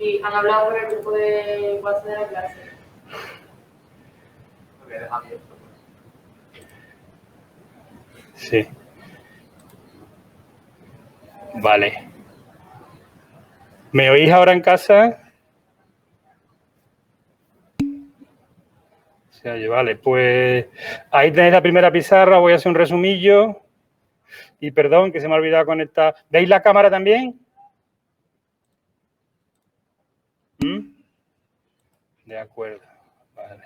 Sí, han hablado con el grupo de WhatsApp de la clase. Lo voy a dejar abierto. Sí. Vale. ¿Me oís ahora en casa? Se oye, vale. Pues ahí tenéis la primera pizarra. Voy a hacer un resumillo. Y perdón, que se me ha olvidado conectar. ¿Veis la cámara también? De acuerdo. Vale.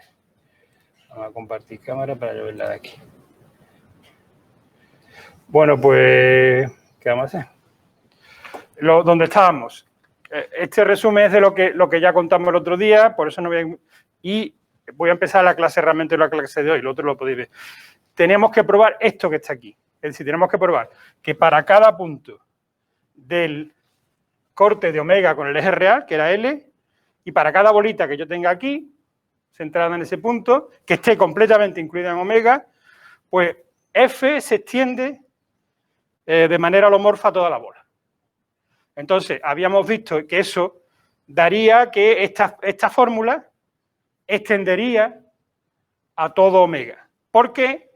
Vamos a compartir cámara para yo verla de aquí. Bueno, pues, ¿qué vamos a hacer? ¿Dónde estábamos? Este resumen es de lo que ya contamos el otro día, por eso no voy a... Y voy a empezar la clase realmente, la clase de hoy, lo otro lo podéis ver. Tenemos que probar esto que está aquí. Es decir, tenemos que probar que para cada punto del corte de omega con el eje real, que era L, y para cada bolita que yo tenga aquí, centrada en ese punto, que esté completamente incluida en omega, pues F se extiende de manera holomorfa a toda la bola. Entonces, habíamos visto que eso daría que esta fórmula extendería a todo omega. Porque,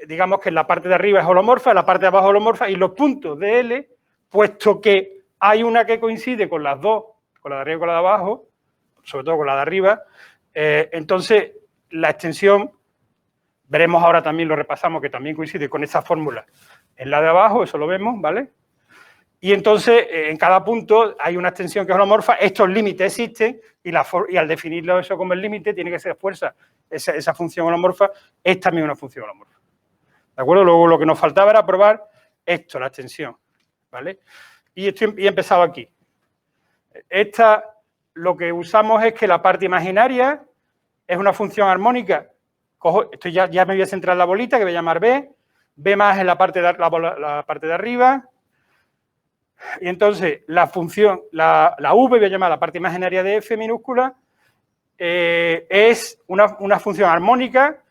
digamos que en la parte de arriba es holomorfa, en la parte de abajo es holomorfa, y los puntos de L, puesto que hay una que coincide con las dos, con la de arriba y con la de abajo, sobre todo con la de arriba, entonces la extensión, veremos ahora también, lo repasamos, que también coincide con esa fórmula en la de abajo, eso lo vemos, ¿vale? Y entonces, en cada punto hay una extensión que es holomorfa, estos límites existen y al definirlo eso como el límite tiene que ser fuerza. Esa función holomorfa es también una función holomorfa. ¿De acuerdo? Luego lo que nos faltaba era probar esto, la extensión. ¿Vale? Y he empezado aquí. Lo que usamos es que la parte imaginaria es una función armónica. Cojo, esto ya me voy a centrar en la bolita, que voy a llamar B. B más en la parte de arriba. Y entonces la función, la V, voy a llamar la parte imaginaria de F minúscula, es una función armónica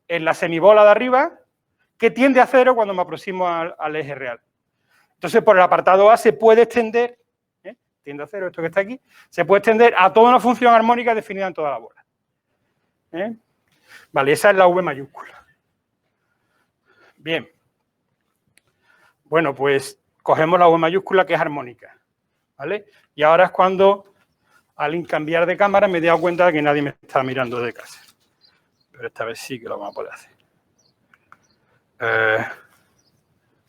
en la semibola de arriba que tiende a cero cuando me aproximo al eje real. Entonces, por el apartado A se puede extender, tiende a cero, esto que está aquí, se puede extender a toda una función armónica definida en toda la bola. Vale, esa es la V mayúscula. Bien. Bueno, pues cogemos la V mayúscula que es armónica, ¿vale? Y ahora es cuando, al cambiar de cámara, me he dado cuenta de que nadie me está mirando desde casa. Pero esta vez sí que lo vamos a poder hacer.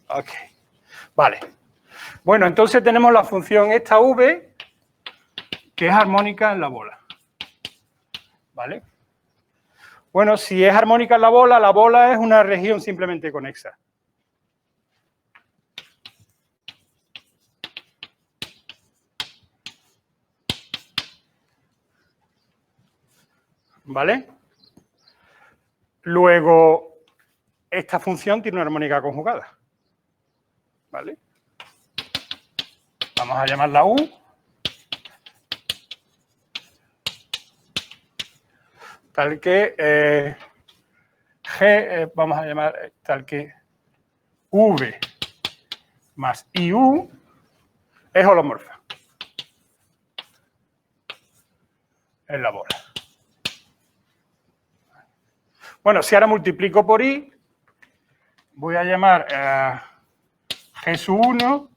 Ok. Vale. Bueno, entonces tenemos la función esta V, que es armónica en la bola. ¿Vale? Bueno, si es armónica en la bola es una región simplemente conexa. ¿Vale? Luego, esta función tiene una armónica conjugada. ¿Vale? Vamos a llamarla U. Tal que G, vamos a llamar tal que V más IU es holomorfa en la bola. Bueno, si ahora multiplico por I, voy a llamar G sub 1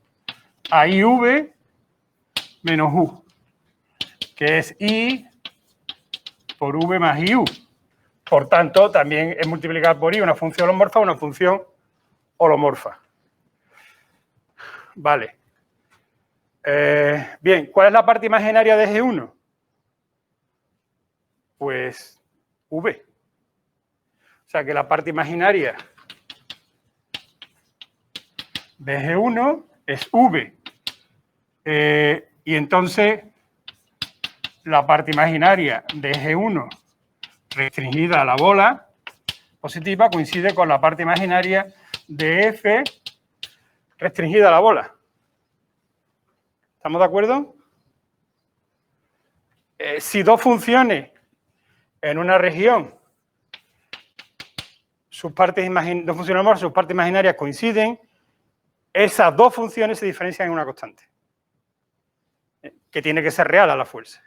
a IV menos U, que es I por V más IU. Por tanto, también es multiplicar por I una función holomorfa o una función holomorfa. Vale. Bien, ¿cuál es la parte imaginaria de G1? Pues V. O sea que la parte imaginaria de G1 es V. Y entonces la parte imaginaria de G1 restringida a la bola positiva coincide con la parte imaginaria de F restringida a la bola. ¿Estamos de acuerdo? Si dos funciones en una región, sus partes imaginarias coinciden, esas dos funciones se diferencian en una constante. que tiene que ser real a la fuerza.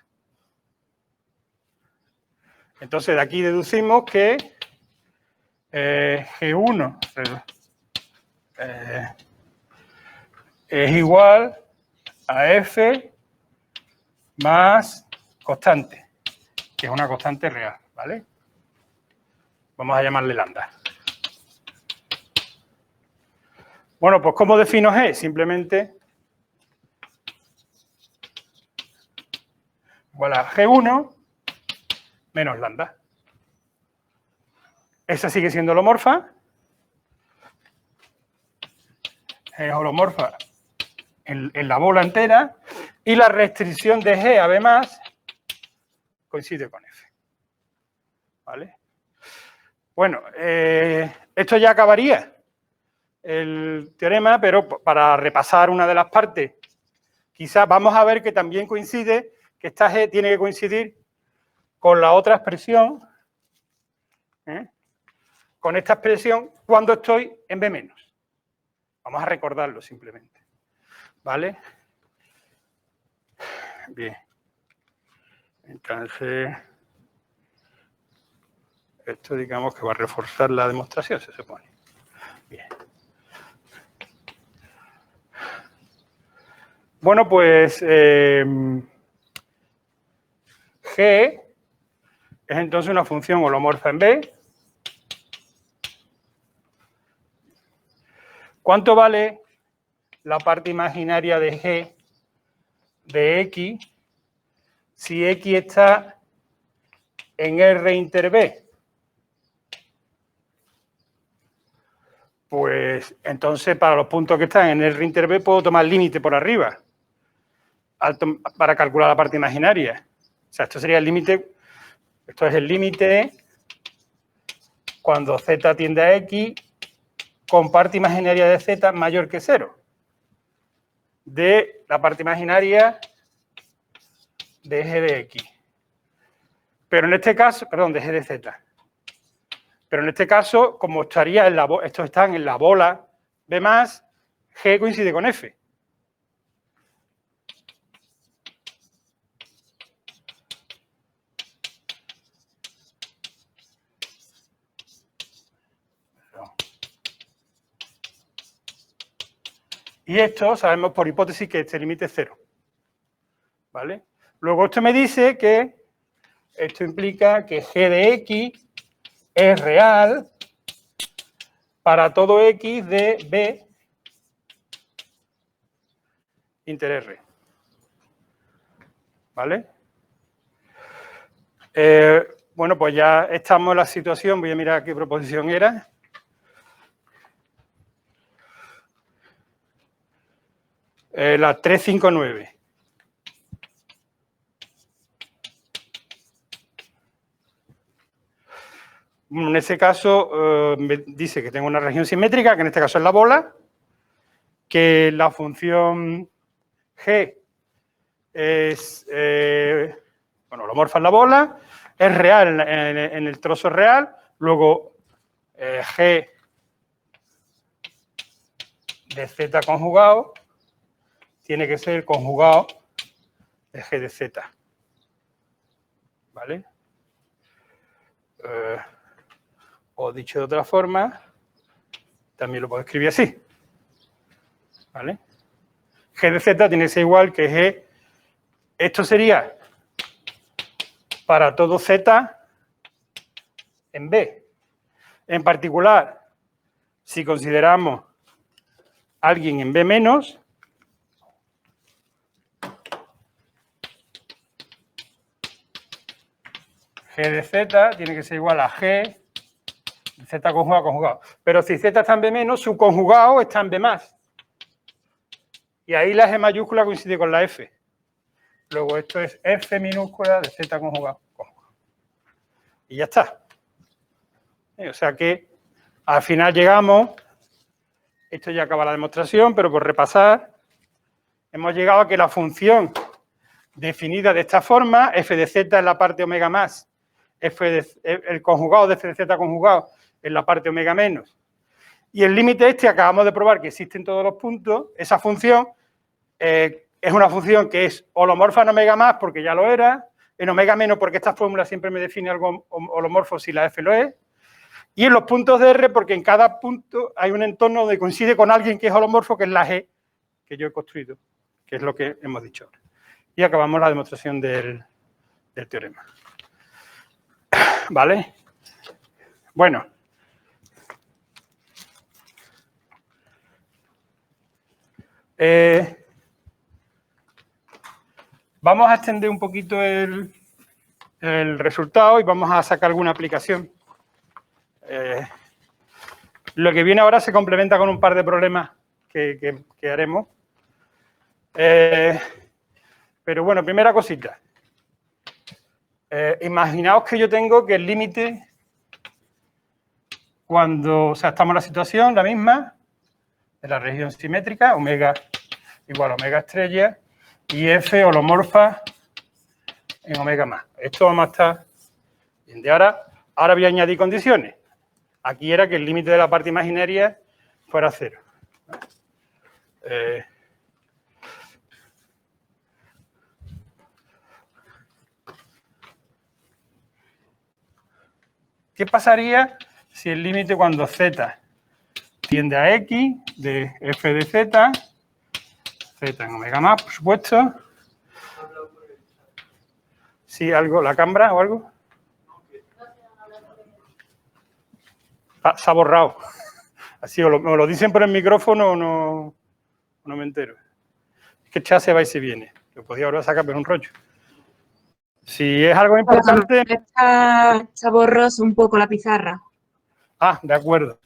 Entonces, de aquí deducimos que G1 es igual a F más constante, que es una constante real, ¿vale? Vamos a llamarle lambda. Bueno, pues ¿cómo defino G? Simplemente igual a G1 menos lambda. Esa sigue siendo holomorfa. Es holomorfa en la bola entera. Y la restricción de G a B más coincide con F. ¿Vale? Bueno, esto ya acabaría el teorema, pero para repasar una de las partes, quizás vamos a ver que también coincide, que esta G tiene que coincidir con la otra expresión, con esta expresión cuando estoy en B menos. Vamos a recordarlo simplemente. ¿Vale? Bien. Entonces, esto digamos que va a reforzar la demostración, se supone. Bien. Bueno, pues G es entonces una función holomorfa en B. ¿Cuánto vale la parte imaginaria de G de X si X está en R inter B? Pues entonces para los puntos que están en R inter B puedo tomar límite por arriba para calcular la parte imaginaria. O sea, esto sería el límite, esto es el límite cuando Z tiende a X con parte imaginaria de Z mayor que 0. De la parte imaginaria de G de X. Pero en este caso, perdón, de G de Z. Pero en este caso, como estaría en estos están en la bola B+, G coincide con F. Y esto sabemos por hipótesis que este límite es 0. ¿Vale? Luego esto me dice que esto implica que G de X es real para todo X de B inter R. ¿Vale? Bueno, pues ya estamos en la situación. Voy a mirar qué proposición era. La 359. En ese caso, me dice que tengo una región simétrica, que en este caso es la bola, que la función G es, holomorfa en la bola, es real en el trozo real, luego G de Z conjugado tiene que ser conjugado de G de Z. ¿Vale? O dicho de otra forma, también lo puedo escribir así. ¿Vale? G de Z tiene que ser igual que G. Esto sería para todo Z en B. En particular, si consideramos alguien en B menos, G de Z tiene que ser igual a G de Z conjugado conjugado. Pero si Z está en B menos, su conjugado está en B más. Y ahí la G mayúscula coincide con la F. Luego esto es F minúscula de Z conjugado conjugado. Y ya está. O sea que al final llegamos, esto ya acaba la demostración, pero por repasar, hemos llegado a que la función definida de esta forma, F de Z en la parte omega más, el conjugado de F de Z conjugado en la parte omega menos, y el límite este acabamos de probar que existe en todos los puntos, esa función es una función que es holomorfa en omega más porque ya lo era, en omega menos porque esta fórmula siempre me define algo holomorfo si la F lo es, y en los puntos de R porque en cada punto hay un entorno donde coincide con alguien que es holomorfo, que es la G que yo he construido, que es lo que hemos dicho ahora. Y acabamos la demostración del teorema. ¿Vale? Bueno. Vamos a extender un poquito el resultado y vamos a sacar alguna aplicación. Lo que viene ahora se complementa con un par de problemas que haremos. Pero bueno, primera cosita. Imaginaos que yo tengo que el límite cuando, o sea, estamos en la situación, la misma, de la región simétrica, omega igual a omega estrella, y F holomorfa en omega más. Esto vamos a estar bien. De ahora voy a añadir condiciones. Aquí era que el límite de la parte imaginaria fuera 0. ¿Qué pasaría si el límite cuando z tiende a x de f de z, z en omega más, por supuesto? ¿Sí, algo, la cámara o algo? Se ha borrado. Así, me lo dicen por el micrófono o no me entero. Es que el chat se va y se viene. Lo podía ahora sacar, pero es un rollo. Si es algo importante... Está borroso un poco la pizarra. Ah, de acuerdo.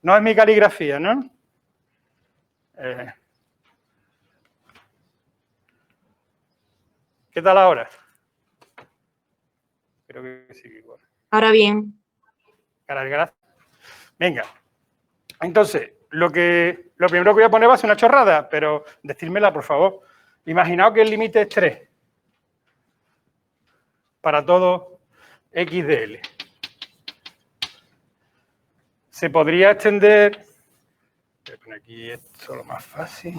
No es mi caligrafía, ¿no? ¿Qué tal ahora? Creo que sí, igual. Ahora bien. Gracias. Venga. Entonces, lo primero que voy a poner va a ser una chorrada, pero decídmela, por favor. Imaginaos que el límite es 3 para todo x de L. Se podría extender... Voy a poner aquí esto lo más fácil.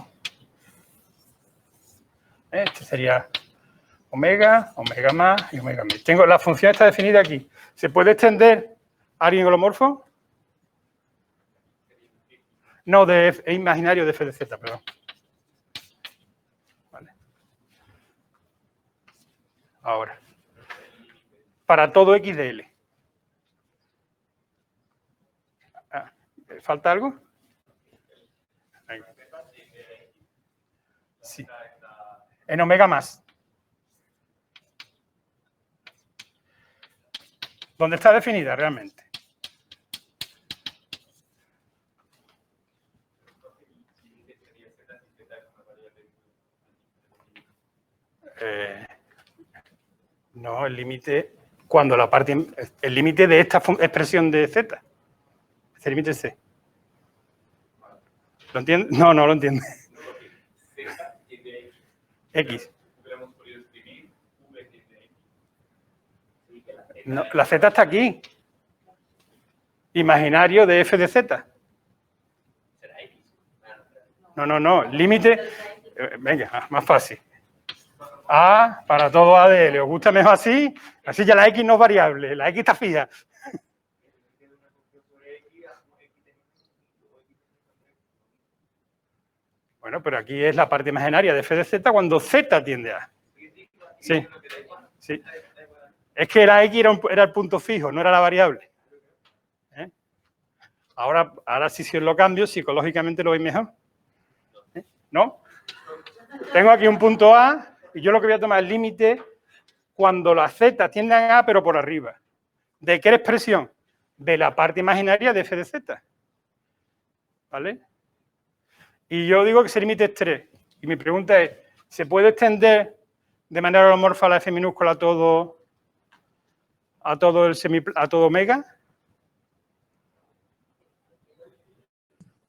Este sería omega, omega más y omega menos. Tengo la función está definida aquí. ¿Se puede extender a alguien holomorfo? No, es imaginario de f de z, perdón. Vale. Ahora, para todo x de L. ¿Falta algo? Venga. Sí. En omega más. ¿Dónde está definida realmente? No, el límite cuando la parte, el límite de esta expresión de z. El límite es c. ¿Lo entiende? No, no lo entiende. X. No, la z está aquí. Imaginario de f de z. No. Límite. Venga, más fácil. A para todo A de L. ¿Os gusta mejor así? Así ya la X no es variable. La X está fija. Bueno, pero aquí es la parte imaginaria de f de z cuando z tiende a. Sí. Sí. Es que la X era el punto fijo, no era la variable. Ahora sí, si os lo cambio, psicológicamente lo veis mejor. ¿No? Tengo aquí un punto A y yo lo que voy a tomar es el límite cuando las z tienden a A, pero por arriba. ¿De qué expresión? De la parte imaginaria de f de z. ¿Vale? Y yo digo que ese límite es 3. Y mi pregunta es, ¿se puede extender de manera holomorfa la f minúscula a todo omega?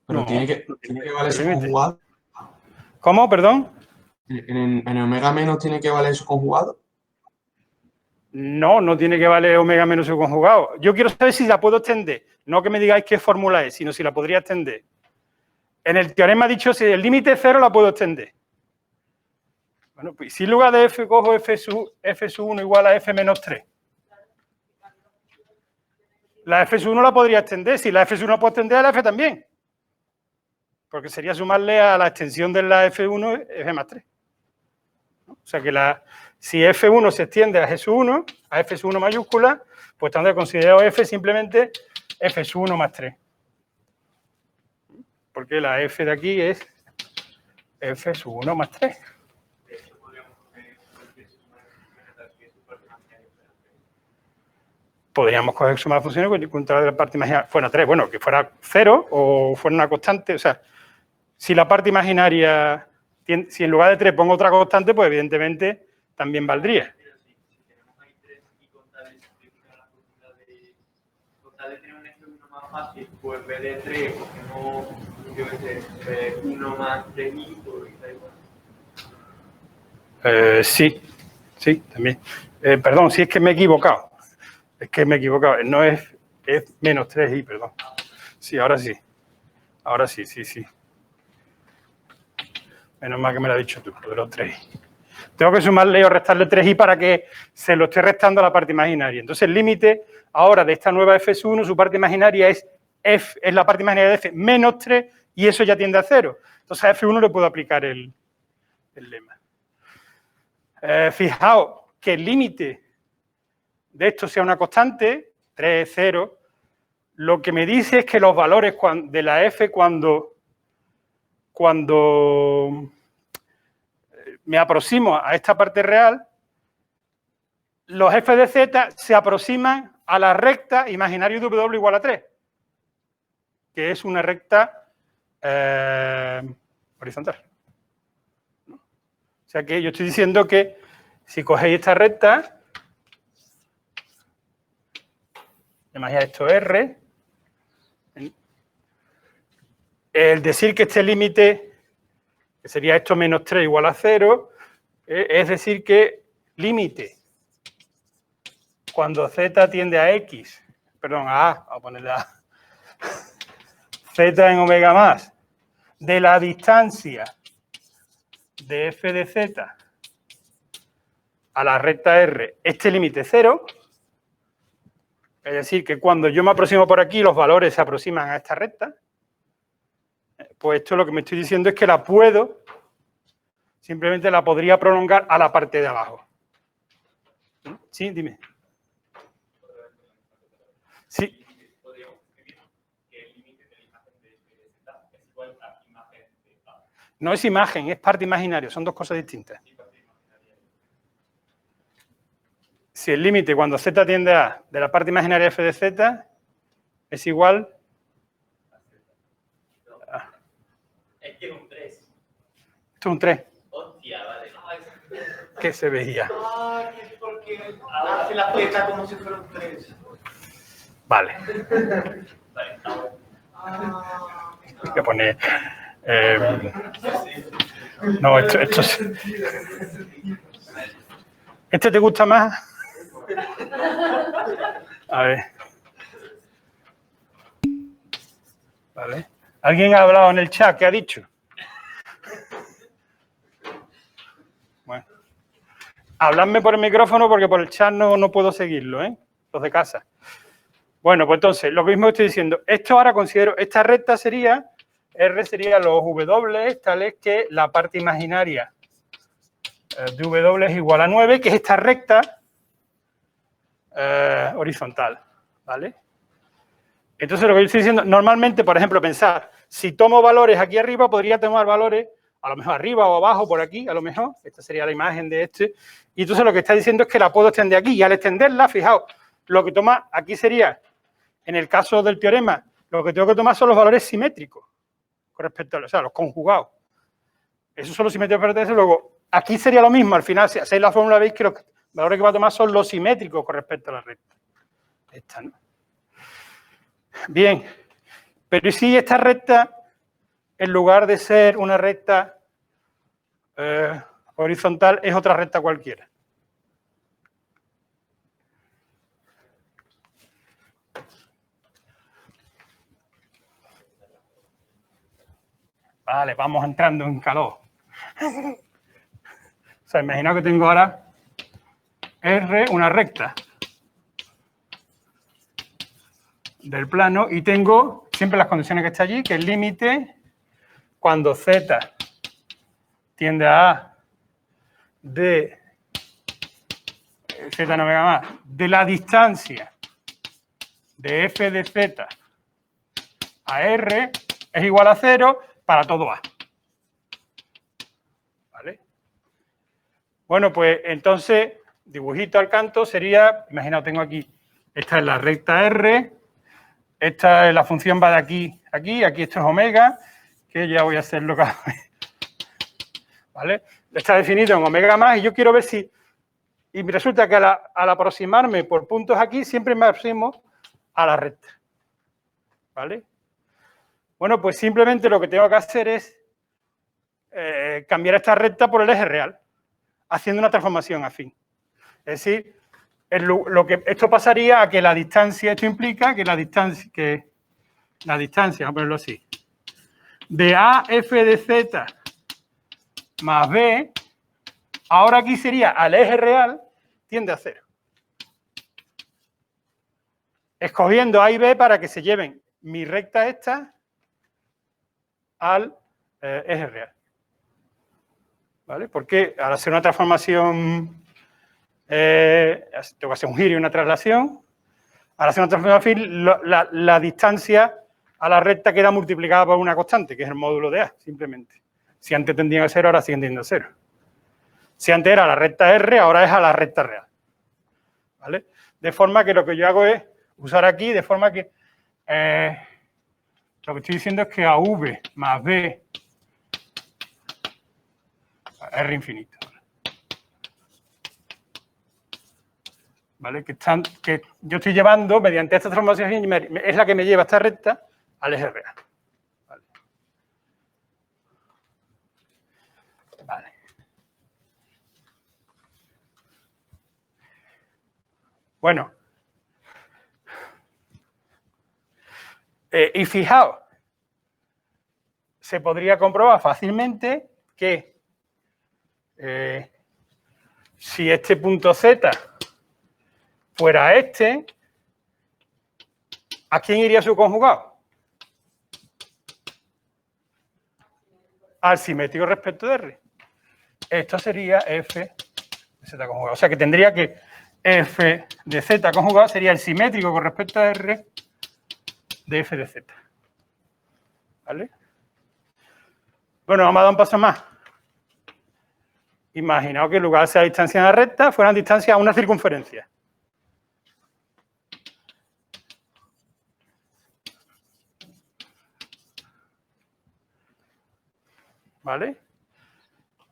Pero No. tiene que valer eso conjugado. ¿Cómo? ¿Perdón? ¿En omega menos tiene que valer eso conjugado? No tiene que valer omega menos su conjugado. Yo quiero saber si la puedo extender. No que me digáis qué fórmula es, sino si la podría extender. En el teorema ha dicho si el límite es 0 la puedo extender. Bueno, pues si en lugar de f cojo f sub 1 igual a f menos 3. La f sub 1 la podría extender. Si la f sub 1 la puedo extender, a la f también. Porque sería sumarle a la extensión de la f1 f más 3. O sea que si f1 se extiende a g sub 1, a f sub 1 mayúscula, pues tendré considerado f simplemente f sub 1 más 3. Porque la f de aquí es f sub 1 más 3. Podríamos coger suma de funciones y encontrar la parte imaginaria fuera 3. Bueno, que fuera 0 o fuera una constante. O sea, si la parte imaginaria, si en lugar de 3 pongo otra constante, pues evidentemente también valdría. Si tenemos ahí 3 y contarle la fórmula de contarle tener un F1 más fácil, pues en vez de 3, porque no, yo qué sé, 1 más 3i, pues da igual. Sí, también. Perdón, si es que me he equivocado. Es que me he equivocado. No es menos 3i, perdón. Sí, ahora sí. Ahora sí. Menos mal que me lo has dicho tú, lo de los 3i. Tengo que sumarle o restarle 3i para que se lo esté restando a la parte imaginaria. Entonces el límite ahora de esta nueva f sub 1, su parte imaginaria es la parte imaginaria de f menos 3 y eso ya tiende a 0. Entonces a f1 le puedo aplicar el lema. Fijaos que el límite de esto sea una constante, 3, 0, lo que me dice es que los valores de la f cuando me aproximo a esta parte real, los f de z se aproximan a la recta imaginario de w igual a 3, que es una recta horizontal. O sea que yo estoy diciendo que si cogéis esta recta, imagináis esto R, el decir que este límite, que sería esto menos 3 igual a 0, es decir que límite cuando z tiende a x, perdón, a A, vamos a ponerle A, z en omega más, de la distancia de f de z a la recta R, este límite es 0, es decir, que cuando yo me aproximo por aquí, los valores se aproximan a esta recta, pues esto lo que me estoy diciendo es que la puedo, simplemente la podría prolongar a la parte de abajo. Sí, dime. Sí. Podríamos escribir que el límite de la imagen de f de z es igual a imagen de A. No es imagen, es parte imaginaria, son dos cosas distintas. Si el límite cuando z tiende a A de la parte imaginaria f de z es igual a... Es que es un 3. Esto es un 3. Hostia, vale. ¿Qué se veía? Ah, que es porque ahora hace la z como si fuera un 3. Vale. Vale, está bueno. Hay que poner... no, esto es... ¿Este te gusta más? A ver. Vale. ¿Alguien ha hablado en el chat? ¿Qué ha dicho? Bueno. Habladme por el micrófono porque por el chat no puedo seguirlo, ¿eh? Los de casa. Bueno, pues entonces, lo mismo que estoy diciendo. Esto ahora considero, esta recta sería, R sería los W, tales que la parte imaginaria de W es igual a 9, que es esta recta horizontal, ¿vale? Entonces, lo que yo estoy diciendo, normalmente, por ejemplo, pensar, si tomo valores aquí arriba, podría tomar valores, a lo mejor arriba o abajo, por aquí, a lo mejor, esta sería la imagen de este, y entonces lo que está diciendo es que la puedo extender aquí, y al extenderla, fijaos, lo que toma aquí sería, en el caso del teorema, lo que tengo que tomar son los valores simétricos, con respecto a, o sea, los conjugados. Esos son los simétricos para eso, luego, aquí sería lo mismo, al final, si hacéis la fórmula, veis que los valores que va a tomar son los simétricos con respecto a la recta. Esta, ¿no? Bien, pero ¿y si esta recta, en lugar de ser una recta horizontal, es otra recta cualquiera? Vale, vamos entrando en calor. O sea, imaginaos que tengo ahora R, una recta del plano, y tengo siempre las condiciones que está allí, que el límite cuando z tiende a A de z no omega más de la distancia de f de z a R es igual a 0 para todo A. ¿Vale? Bueno, pues entonces, dibujito al canto sería, imaginaos, tengo aquí, esta es la recta R, esta es la función va de aquí a aquí, aquí esto es omega, que ya voy a hacerlo cada vez. ¿Vale? Está definido en omega más y yo quiero ver si... Y me resulta que al aproximarme por puntos aquí, siempre me aproximo a la recta. ¿Vale? Bueno, pues simplemente lo que tengo que hacer es cambiar esta recta por el eje real, haciendo una transformación afín. Es decir, esto pasaría a que la distancia, esto implica que la distancia, vamos a ponerlo así, de A f de z más b, ahora aquí sería al eje real, tiende a 0. Escogiendo A y B para que se lleven mi recta esta al eje real. ¿Vale? Porque al hacer una transformación, tengo que hacer un giro y una traslación, al hacer una transformación, la distancia a la recta queda multiplicada por una constante, que es el módulo de A, simplemente. Si antes tendían a 0, ahora siguen tendiendo a 0. Si antes era la recta R, ahora es a la recta real. ¿Vale? De forma que lo que yo hago es usar aquí, de forma que lo que estoy diciendo es que a V más B, R infinito. ¿Vale? Que yo estoy llevando, mediante esta transformación, es la que me lleva esta recta al eje real. ¿Vale? Vale. Bueno. Y fijaos, se podría comprobar fácilmente que si este punto Z fuera este, ¿a quién iría su conjugado? Al simétrico respecto de R. Esto sería F de Z conjugado. O sea que tendría que F de Z conjugado sería el simétrico con respecto a R de F de Z. ¿Vale? Bueno, vamos a dar un paso más. Imaginaos que en lugar de ser distancia en la recta, fueran distancia a una circunferencia. ¿Vale?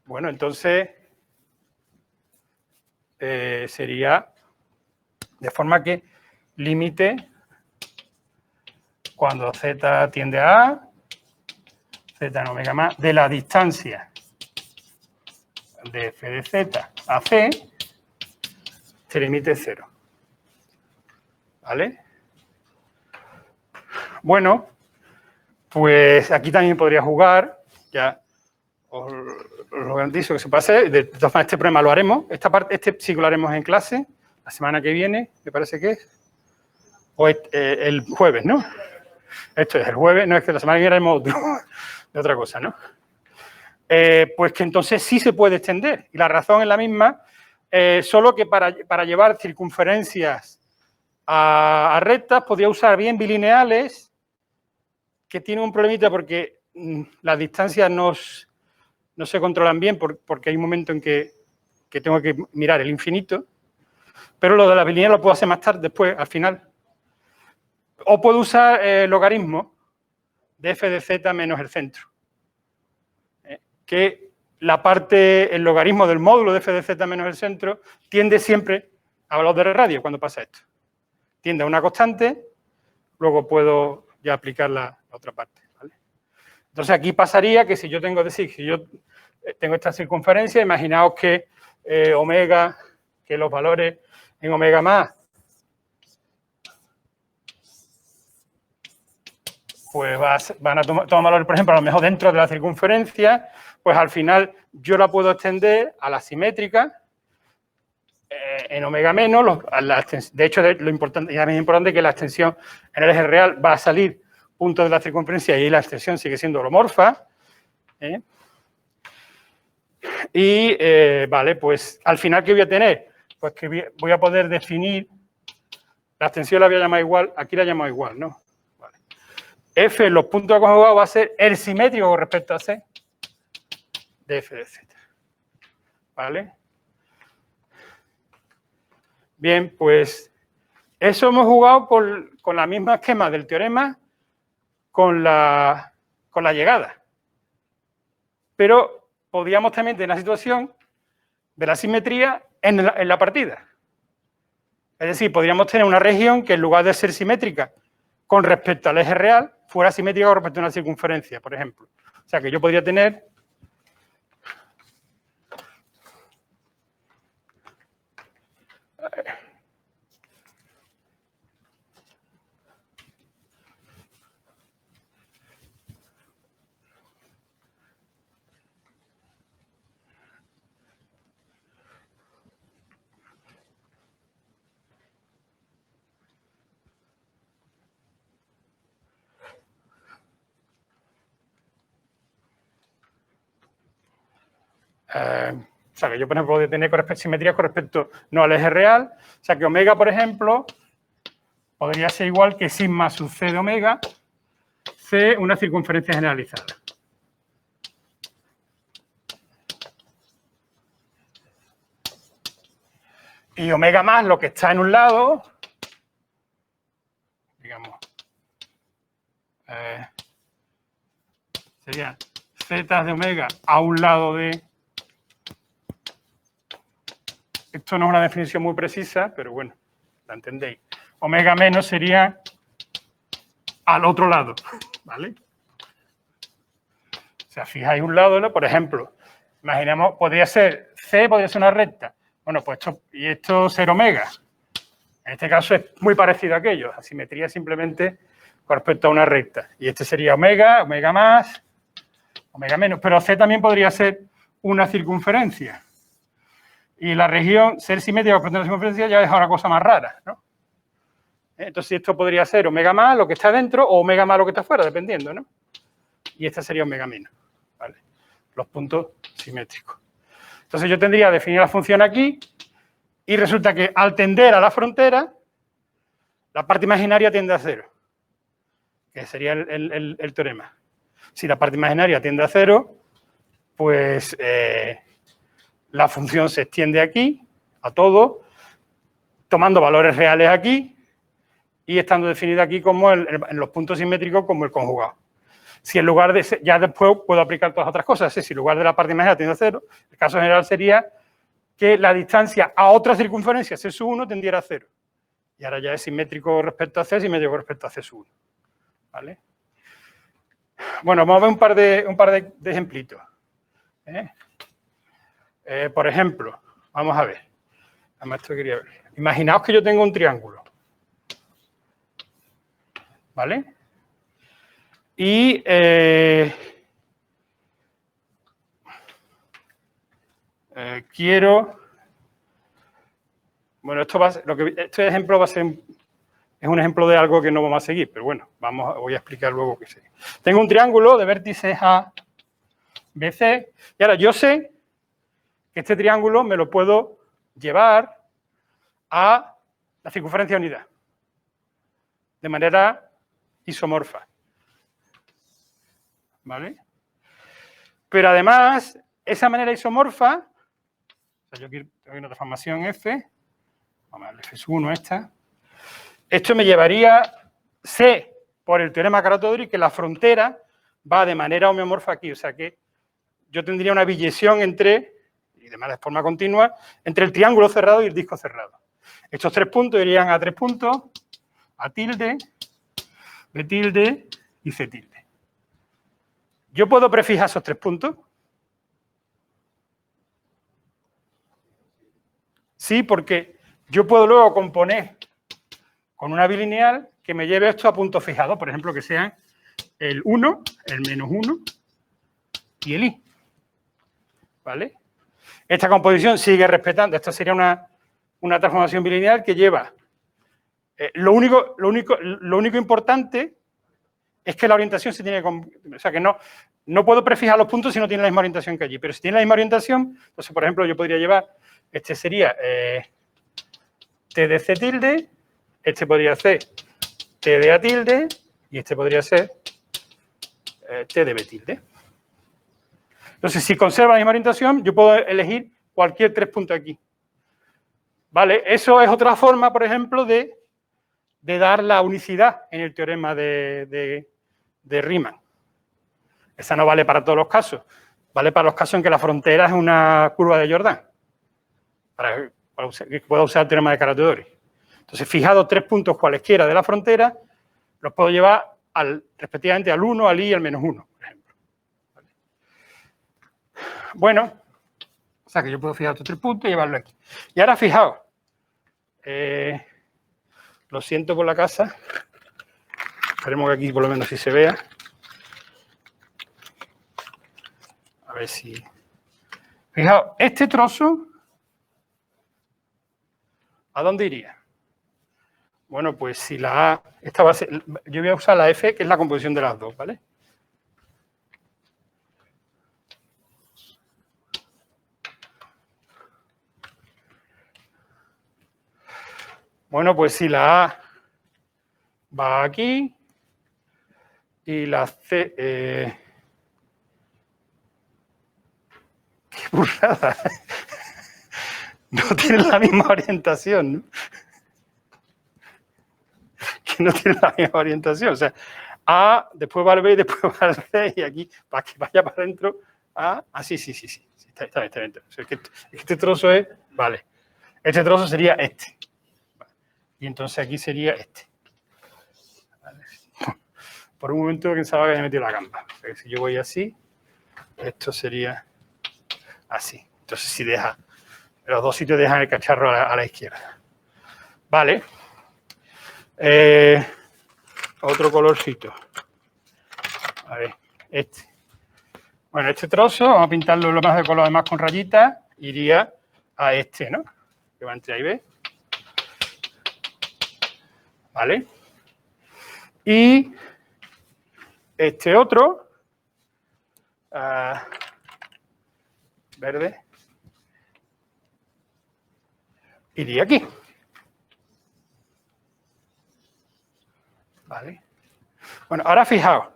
Bueno, entonces sería de forma que límite cuando Z tiende a A, Z en omega más, de la distancia de F de Z a C, se límite 0. ¿Vale? Bueno, pues aquí también podría jugar, ya os lo garantizo que se pase. De todas formas, este problema lo haremos. Esta parte, este sí que lo haremos en clase, la semana que viene, me parece que es. O el jueves, ¿no? Esto es el jueves, no es que la semana que viene haremos otro, de otra cosa, ¿no? Pues que entonces sí se puede extender. Y la razón es la misma, solo que para llevar circunferencias a rectas podría usar bien bilineales, que tienen un problemita porque las distancias no se controlan bien porque hay un momento en que tengo que mirar el infinito, pero lo de la bilineal lo puedo hacer más tarde, después, al final. O puedo usar logaritmo de f de z menos el centro. Que la parte, el logaritmo del módulo de f de z menos el centro tiende siempre a valor de radio cuando pasa esto. Tiende a una constante, luego puedo ya aplicar la otra parte. ¿Vale? Entonces aquí pasaría que si yo tengo, si yo tengo esta circunferencia, imaginaos que omega, que los valores en omega más pues van a tomar valores, por ejemplo, a lo mejor dentro de la circunferencia, pues al final yo la puedo extender a la simétrica en omega menos. De hecho, lo importante, ya es importante que la extensión en el eje real va a salir punto de la circunferencia y la extensión sigue siendo holomorfa. Y, vale, pues al final, ¿qué voy a tener? Pues que voy a poder definir, la extensión la voy a llamar igual, aquí la llamo igual, ¿no? Vale. F en los puntos conjugados va a ser el simétrico con respecto a C de F de Z. ¿Vale? Bien, pues eso hemos jugado con la misma esquema del teorema con la llegada. Pero podríamos también tener la situación de la simetría en la partida. Es decir, podríamos tener una región que en lugar de ser simétrica con respecto al eje real, fuera simétrica con respecto a una circunferencia, por ejemplo. O sea, que yo podría tener o sea, que yo, por ejemplo, podría tener simetría con respecto no al eje real. O sea, que omega, por ejemplo, podría ser igual que sigma sub c de omega, c una circunferencia generalizada. Y omega más lo que está en un lado, digamos, sería z de omega a un lado de... Esto no es una definición muy precisa, pero bueno, la entendéis. Omega menos sería al otro lado, ¿vale? O sea, fijáis un lado, ¿no? Por ejemplo, imaginemos, podría ser C, podría ser una recta. Bueno, pues esto ser omega. En este caso es muy parecido a aquello. La simetría simplemente con respecto a una recta. Y este sería omega, omega más, omega menos. Pero C también podría ser una circunferencia. Y la región, ser simétrica con respecto a una circunferencia ya es una cosa más rara, ¿no? Entonces esto podría ser omega más lo que está dentro o omega más lo que está fuera, dependiendo, ¿no? Y esta sería omega menos, ¿vale? Los puntos simétricos. Entonces yo tendría definir la función aquí y resulta que al tender a la frontera, la parte imaginaria tiende a cero, que sería el teorema. Si la parte imaginaria tiende a cero, pues la función se extiende aquí, a todo, tomando valores reales aquí y estando definida aquí como en los puntos simétricos como el conjugado. Si en lugar de... Ya después puedo aplicar todas las otras cosas. Si en lugar de la parte imaginaria tiende a cero, el caso general sería que la distancia a otra circunferencia, C sub 1, tendiera a cero. Y ahora ya es simétrico respecto a C, simétrico respecto a C sub 1. ¿Vale? Bueno, vamos a ver un par de ejemplitos. Por ejemplo, vamos a ver. Además, esto quería ver. Imaginaos que yo tengo un triángulo. ¿Vale? Y quiero... Bueno, este ejemplo va a ser... Es un ejemplo de algo que no vamos a seguir, pero bueno, voy a explicar luego qué sé. Tengo un triángulo de vértices A, B, C, y ahora yo sé que este triángulo me lo puedo llevar a la circunferencia unidad, de manera isomorfa. ¿Vale? Pero además, esa manera isomorfa, o sea, yo aquí tengo una transformación F, vamos a ver, F1 esta, esto me llevaría, sé, por el teorema Carotheo-Eury, que la frontera va de manera homeomorfa aquí, o sea que yo tendría una biyección entre, y de forma continua, entre el triángulo cerrado y el disco cerrado. Estos tres puntos irían a tres puntos, A tilde, B tilde y C tilde. ¿Yo puedo prefijar esos tres puntos? Sí, porque yo puedo luego componer con una bilineal que me lleve esto a puntos fijados, por ejemplo, que sean el 1, el menos 1 y el i. ¿Vale? Esta composición sigue respetando, esta sería una transformación bilineal que lleva... lo único importante es que la orientación se tiene que... O sea, que no puedo prefijar los puntos si no tiene la misma orientación que allí, pero si tiene la misma orientación, entonces, por ejemplo, yo podría llevar, este sería t de c tilde, este podría ser t de a tilde y este podría ser t de b tilde. Entonces, si conserva la misma orientación, yo puedo elegir cualquier 3 puntos aquí. ¿Vale? Eso es otra forma, por ejemplo, de dar la unicidad en el teorema de Riemann. Esa no vale para todos los casos. Vale para los casos en que la frontera es una curva de Jordan. Para que pueda usar el teorema de Carathéodory. Entonces, fijados 3 puntos cualesquiera de la frontera, los puedo llevar respectivamente al 1, al i y al menos 1, por ejemplo. ¿Vale? Bueno, o sea que yo puedo fijar estos 3 puntos y llevarlo aquí. Y ahora, fijaos, lo siento por la casa, esperemos que aquí por lo menos sí se vea. A ver si... Fijaos, este trozo, ¿a dónde iría? Bueno, pues si la A, esta va a ser, yo voy a usar la F, que es la composición de las dos, ¿vale? Bueno, pues si la A va aquí y la C... ¡Qué burrada! No tiene la misma orientación, ¿no? Que no tiene la misma orientación. O sea, A, después va al B, después va al C y aquí, para que vaya para adentro, A... Ah, sí. Está bien. O sea, que este trozo es... Vale. Este trozo sería este. Y entonces aquí sería este. Vale. Por un momento pensaba que había metido la gamba. O sea, que si yo voy así, esto sería así. Entonces si deja, los dos sitios dejan el cacharro a la izquierda. Vale. Otro colorcito. A ver, este. Bueno, este trozo, vamos a pintarlo lo más de color, además con rayitas, iría a este, ¿no? Que va entre A y B. ¿Vale? Y este otro, verde, iría aquí. ¿Vale? Bueno, ahora fijaos,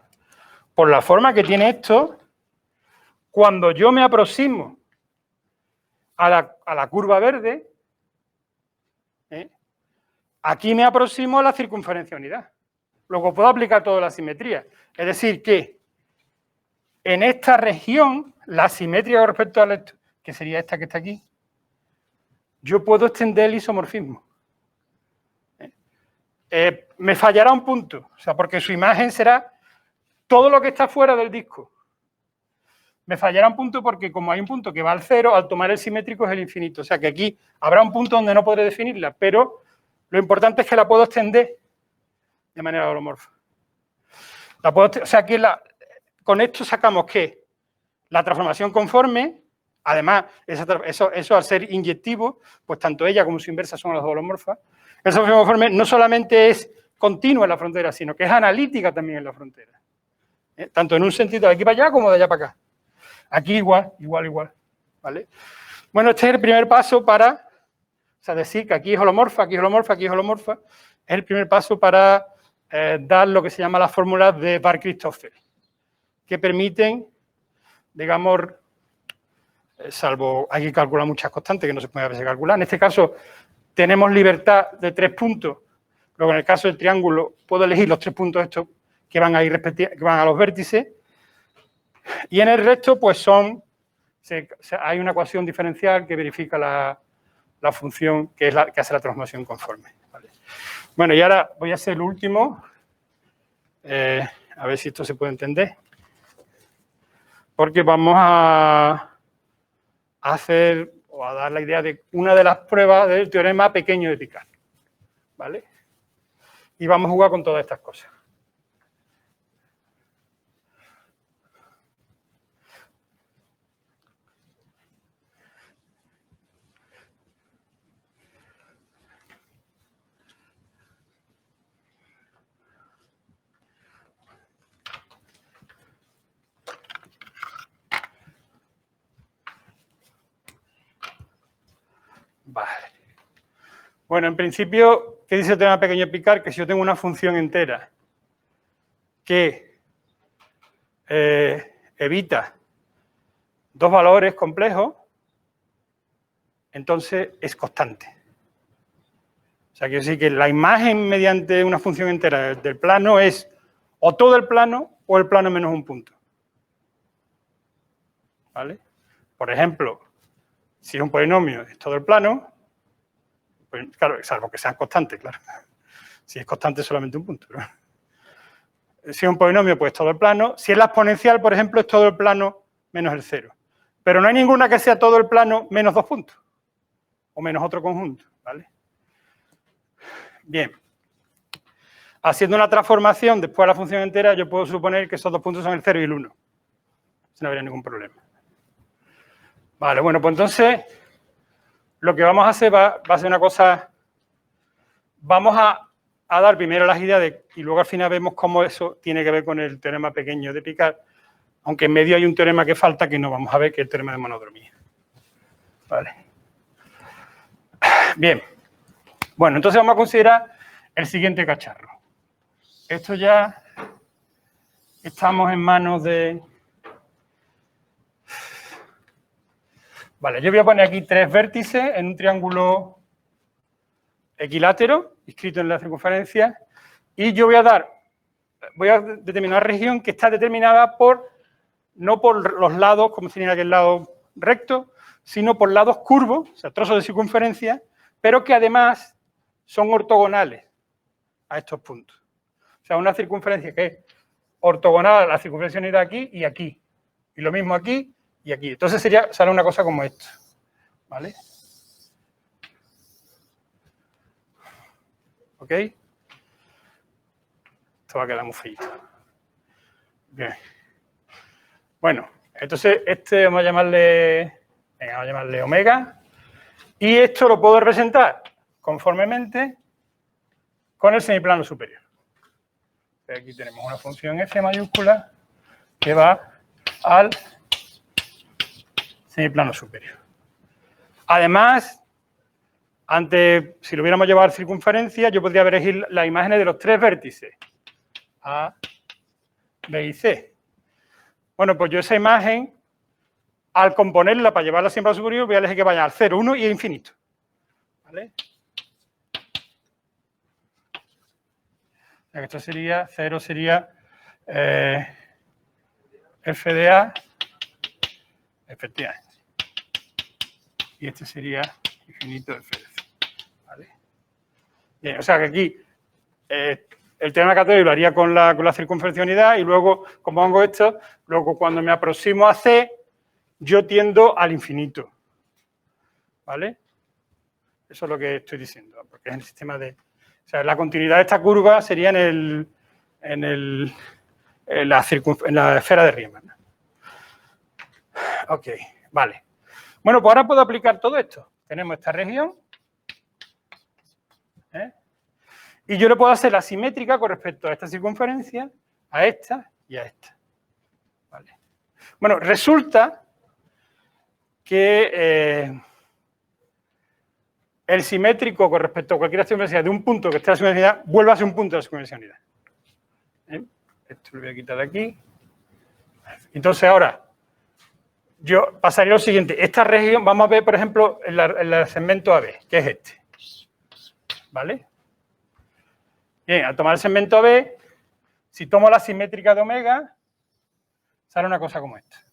por la forma que tiene esto, cuando yo me aproximo a la curva verde, aquí me aproximo a la circunferencia unidad. Luego puedo aplicar toda la simetría. Es decir, que en esta región, la simetría con respecto a esto, que sería esta que está aquí, yo puedo extender el isomorfismo. Me fallará un punto, o sea, porque su imagen será todo lo que está fuera del disco. Me fallará un punto porque como hay un punto que va al 0, al tomar el simétrico es el infinito. O sea, que aquí habrá un punto donde no podré definirla, pero lo importante es que la puedo extender de manera holomorfa. O sea, que con esto sacamos que la transformación conforme, además, eso al ser inyectivo, pues tanto ella como su inversa son las dos holomorfas. Esa transformación conforme no solamente es continua en la frontera, sino que es analítica también en la frontera. Tanto en un sentido de aquí para allá como de allá para acá. Aquí igual. ¿Vale? Bueno, este es el primer paso para, decir que aquí es holomorfa, aquí es holomorfa, aquí es holomorfa. Es el primer paso para dar lo que se llama las fórmulas de Bar-Christoffel, que permiten, digamos, salvo hay que calcular muchas constantes que no se pueden a veces calcular. En este caso, tenemos libertad de 3 puntos. Luego, en el caso del triángulo, puedo elegir los 3 puntos estos que van a ir que van a los vértices. Y en el resto, pues hay una ecuación diferencial que verifica la función que hace la transformación conforme. ¿Vale? Bueno, y ahora voy a hacer el último. A ver si esto se puede entender. Porque vamos a hacer o a dar la idea de una de las pruebas del teorema pequeño de Picard. ¿Vale? Y vamos a jugar con todas estas cosas. Vale. Bueno, en principio, ¿qué dice el tema pequeño picar? Que si yo tengo una función entera que evita dos valores complejos, entonces es constante. O sea, quiero decir que la imagen mediante una función entera del plano es o todo el plano o el plano menos un punto. ¿Vale? Por ejemplo, si es un polinomio es todo el plano, pues, claro, salvo que sean constantes, claro. Si es constante, solamente un punto, ¿no? Si es un polinomio, pues todo el plano. Si es la exponencial, por ejemplo, es todo el plano menos el cero. Pero no hay ninguna que sea todo el plano menos dos puntos. O menos otro conjunto, ¿vale? Bien. Haciendo una transformación después de la función entera, yo puedo suponer que esos dos puntos son el 0 y el 1. No habría ningún problema. Vale, bueno, pues entonces lo que vamos a hacer va a ser una cosa. Vamos a dar primero las ideas y luego al final vemos cómo eso tiene que ver con el teorema pequeño de Picard, aunque en medio hay un teorema que falta que no vamos a ver, que es el teorema de monodromía. Vale. Bien. Bueno, entonces vamos a considerar el siguiente cacharro. Esto ya estamos en manos de... Vale, yo voy a poner aquí tres vértices en un triángulo equilátero, inscrito en la circunferencia, y yo voy a determinar una región que está determinada no por los lados, como sería aquel lado recto, sino por lados curvos, o sea, trozos de circunferencia, pero que además son ortogonales a estos puntos. O sea, una circunferencia que es ortogonal a la circunferencia unida aquí y aquí. Y lo mismo aquí y aquí. Entonces sale una cosa como esto. ¿Vale? ¿Ok? Esto va a quedar muy feito. Bien. Bueno, entonces vamos a llamarle omega. Y esto lo puedo representar conformemente con el semiplano superior. Aquí tenemos una función f mayúscula que va al semiplano superior. Además, si lo hubiéramos llevado a circunferencia, yo podría elegir las imágenes de los tres vértices, A, B y C. Bueno, pues yo esa imagen, al componerla para llevarla siempre al superior, voy a elegir que vaya al 0, 1 y a infinito. ¿Vale? Esto sería, 0 sería f de A, efectivamente. Y este sería infinito f de C. ¿Vale? Bien, o sea que aquí el teorema católico lo haría con la circunferencia unidad y luego, como pongo esto, luego cuando me aproximo a C, yo tiendo al infinito. ¿Vale? Eso es lo que estoy diciendo, porque es el sistema de... O sea, la continuidad de esta curva sería en la esfera de Riemann. Ok, vale. Bueno, pues ahora puedo aplicar todo esto. Tenemos esta región. Y yo le puedo hacer la simétrica con respecto a esta circunferencia, a esta y a esta. ¿Vale? Bueno, resulta que el simétrico con respecto a cualquier circunferencia de un punto que esté en la circunferencia vuelve a ser un punto de la circunferencia unidad. Esto lo voy a quitar de aquí. Entonces ahora, yo pasaría lo siguiente. Esta región, vamos a ver, por ejemplo, el segmento AB, que es este. ¿Vale? Bien, al tomar el segmento AB, si tomo la simétrica de omega, sale una cosa como esta.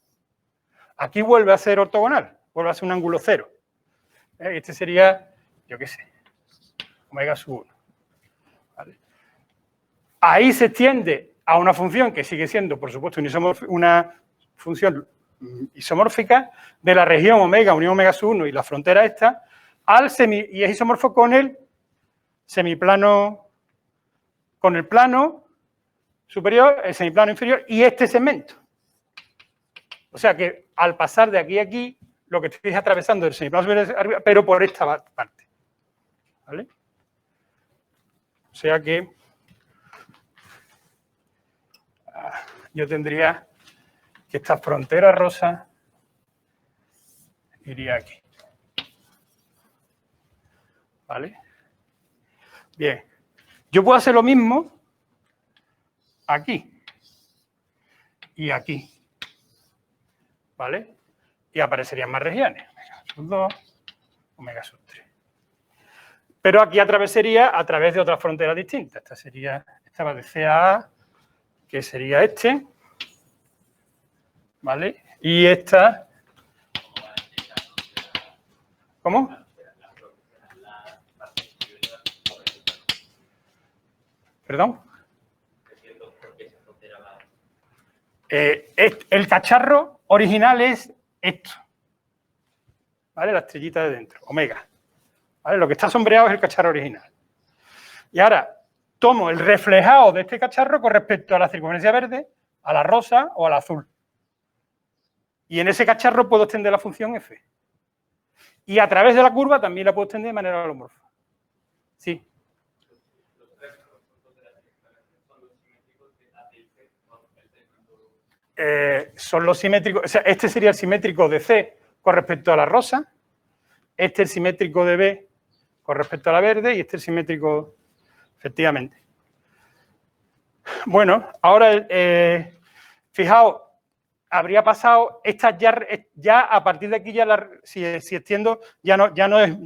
Aquí vuelve a ser ortogonal, vuelve a ser un ángulo cero. Este sería, yo qué sé, omega sub 1. ¿Vale? Ahí se extiende a una función que sigue siendo, por supuesto, una función isomórfica de la región omega, unión omega sub 1 y la frontera esta, y es isomorfo con el semiplano, con el plano superior, el semiplano inferior y este segmento. O sea que al pasar de aquí a aquí, lo que estoy atravesando el semiplano superior arriba, pero por esta parte. ¿Vale? O sea que yo tendría que esta frontera rosa iría aquí. ¿Vale? Bien. Yo puedo hacer lo mismo aquí y aquí. ¿Vale? Y aparecerían más regiones. Omega sub 2, omega sub 3. Pero aquí atravesaría a través de otras fronteras distintas. Esta va de C a A, que sería este. ¿Vale? Y esta... ¿Cómo? ¿Perdón? El cacharro original es esto. ¿Vale? La estrellita de dentro, omega. ¿Vale? Lo que está sombreado es el cacharro original. Y ahora tomo el reflejado de este cacharro con respecto a la circunferencia verde, a la rosa o al azul. Y en ese cacharro puedo extender la función f. Y a través de la curva también la puedo extender de manera holomorfa. Sí. Son los simétricos, o sea, este sería el simétrico de C con respecto a la rosa, este es el simétrico de B con respecto a la verde y este es el simétrico, efectivamente. Bueno, ahora, fijaos, habría pasado, estas ya a partir de aquí, si extiendo, ya no es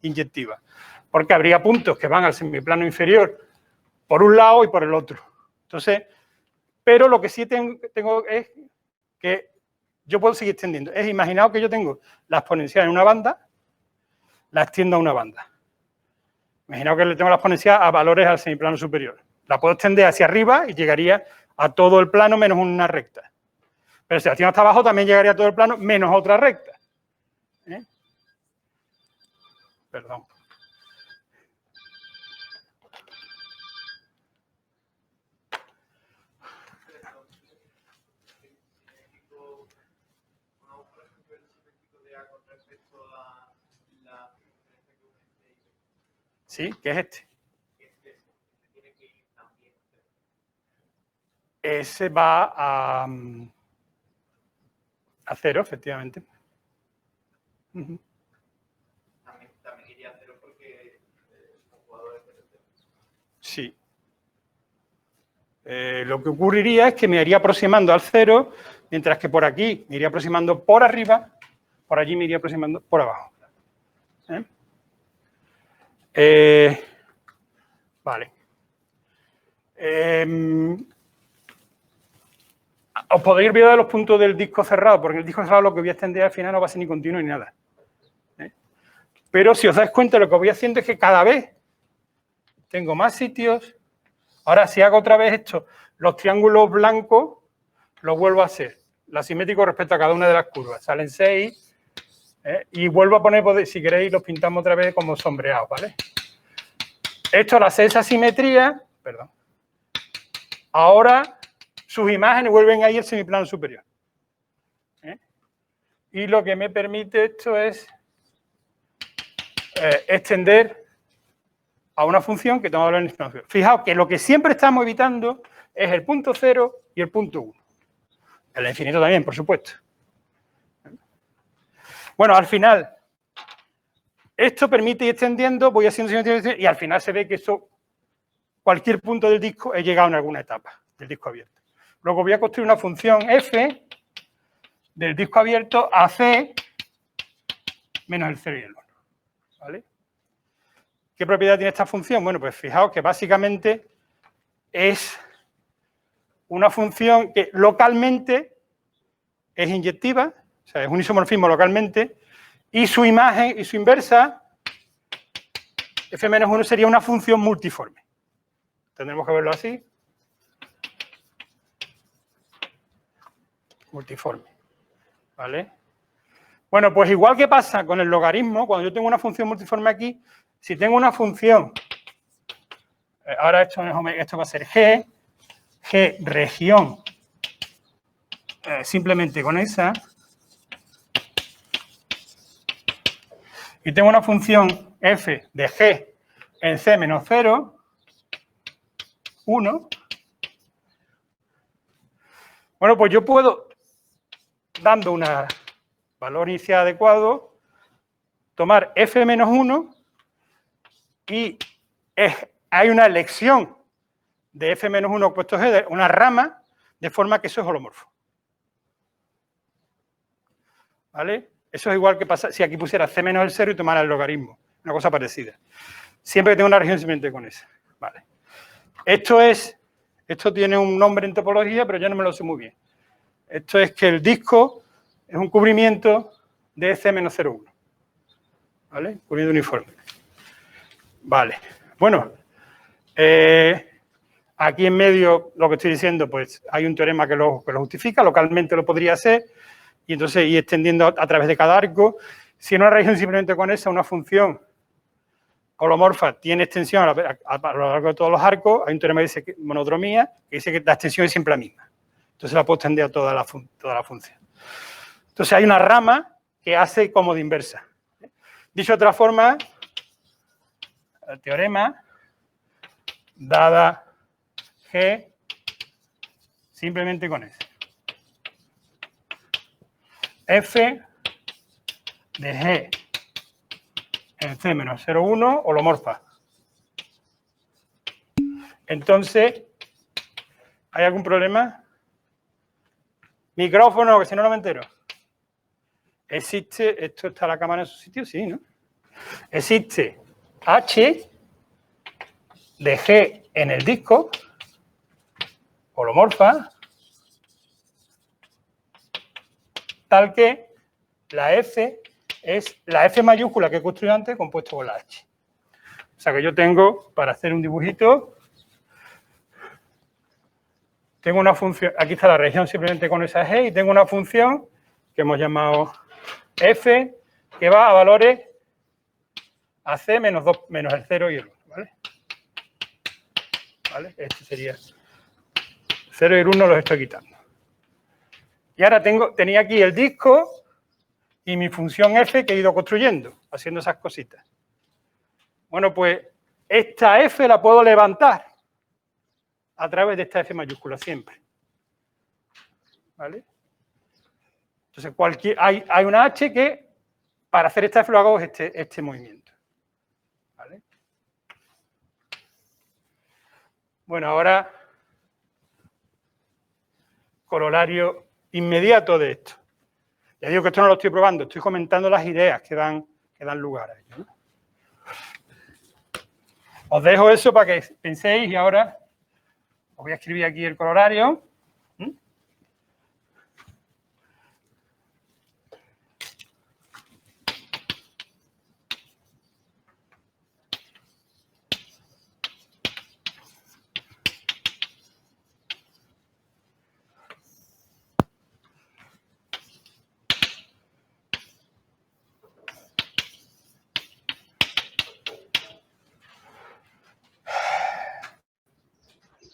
inyectiva, porque habría puntos que van al semiplano inferior por un lado y por el otro. Entonces, pero lo que sí tengo es que yo puedo seguir extendiendo. Imaginaos que yo tengo la exponencial en una banda, la extiendo a una banda. Imaginaos que le tengo la exponencial a valores al semiplano superior. La puedo extender hacia arriba y llegaría a todo el plano menos una recta. Pero si la extiendo hasta abajo también llegaría a todo el plano menos otra recta. Perdón. ¿Sí? ¿Qué es este? Ese va a 0, efectivamente. También iría a 0 porque son jugadores de... Sí. Lo que ocurriría es que me iría aproximando al 0, mientras que por aquí me iría aproximando por arriba, por allí me iría aproximando por abajo. Vale. Os podéis olvidar de los puntos del disco cerrado, porque el disco cerrado lo que voy a extender al final no va a ser ni continuo ni nada. Pero si os dais cuenta, lo que voy haciendo es que cada vez tengo más sitios. Ahora, si hago otra vez esto, los triángulos blancos los vuelvo a hacer. La simétrico respecto a cada una de las curvas. Salen 6. Y vuelvo a poner, si queréis, los pintamos otra vez como sombreados, ¿vale? Esto, al hacer esa simetría, perdón. Ahora sus imágenes vuelven ahí al semiplano superior. Y lo que me permite esto es extender a una función que tengo que hablar en exponencial. Fijaos que lo que siempre estamos evitando es el punto 0 y el punto 1. El infinito también, por supuesto. Bueno, al final, esto permite ir extendiendo, voy haciendo simetría y al final se ve que esto, cualquier punto del disco, he llegado en alguna etapa del disco abierto. Luego voy a construir una función f del disco abierto a c menos el 0 y el 1. ¿Vale? ¿Qué propiedad tiene esta función? Bueno, pues fijaos que básicamente es una función que localmente es inyectiva, o sea, es un isomorfismo localmente, y su imagen y su inversa, f menos 1, sería una función multiforme. Tendremos que verlo así. Multiforme. ¿Vale? Bueno, pues igual que pasa con el logaritmo, cuando yo tengo una función multiforme aquí, si tengo una función, ahora esto va a ser G región, simplemente con esa, y tengo una función f de G en C menos 0, 1, bueno, pues yo puedo, dando un valor inicial adecuado, tomar f menos 1 y hay una elección de f menos 1 opuesto g, una rama, de forma que eso es holomorfo. ¿Vale? Eso es igual que pasa si aquí pusiera c menos el 0 y tomara el logaritmo. Una cosa parecida. Siempre que tengo una región simplemente con esa. Vale. Esto tiene un nombre en topología, pero yo no me lo sé muy bien. Esto es que el disco es un cubrimiento de C menos 0,1. ¿Vale? Cubrimiento uniforme. Vale. Bueno, aquí en medio, lo que estoy diciendo, pues hay un teorema que lo justifica, localmente lo podría hacer, y entonces ir extendiendo a través de cada arco. Si en una región simplemente con esa, una función holomorfa tiene extensión a lo largo de todos los arcos, hay un teorema que dice que monodromía, que dice que la extensión es siempre la misma. Entonces la puedo extender a toda la función. Entonces hay una rama que hace como de inversa. Dicho de otra forma, el teorema, dada G, simplemente con S. F de G en C menos 0,1 holomorfa. Entonces, ¿hay algún problema? Micrófono, que si no, no me entero. Existe, ¿esto está la cámara en su sitio? Sí, ¿no? Existe H de G en el disco, holomorfa, tal que la F es la F mayúscula que he construido antes compuesto con la H. O sea que yo tengo, para hacer un dibujito, tengo una función, aquí está la región simplemente con esa G, y tengo una función que hemos llamado F, que va a valores a C menos 2, menos el 0 y el 1, ¿vale? ¿Vale? Este sería 0 y el 1 los estoy quitando. Y ahora tenía aquí el disco y mi función f que he ido construyendo, haciendo esas cositas. Bueno, pues esta f la puedo levantar a través de esta f mayúscula siempre. ¿Vale? Entonces, hay una h que para hacer esta f lo hago este movimiento. ¿Vale? Bueno, ahora corolario inmediato de esto. Ya digo que esto no lo estoy probando, estoy comentando las ideas que dan lugar a ello, ¿no? Os dejo eso para que penséis y ahora os voy a escribir aquí el corolario.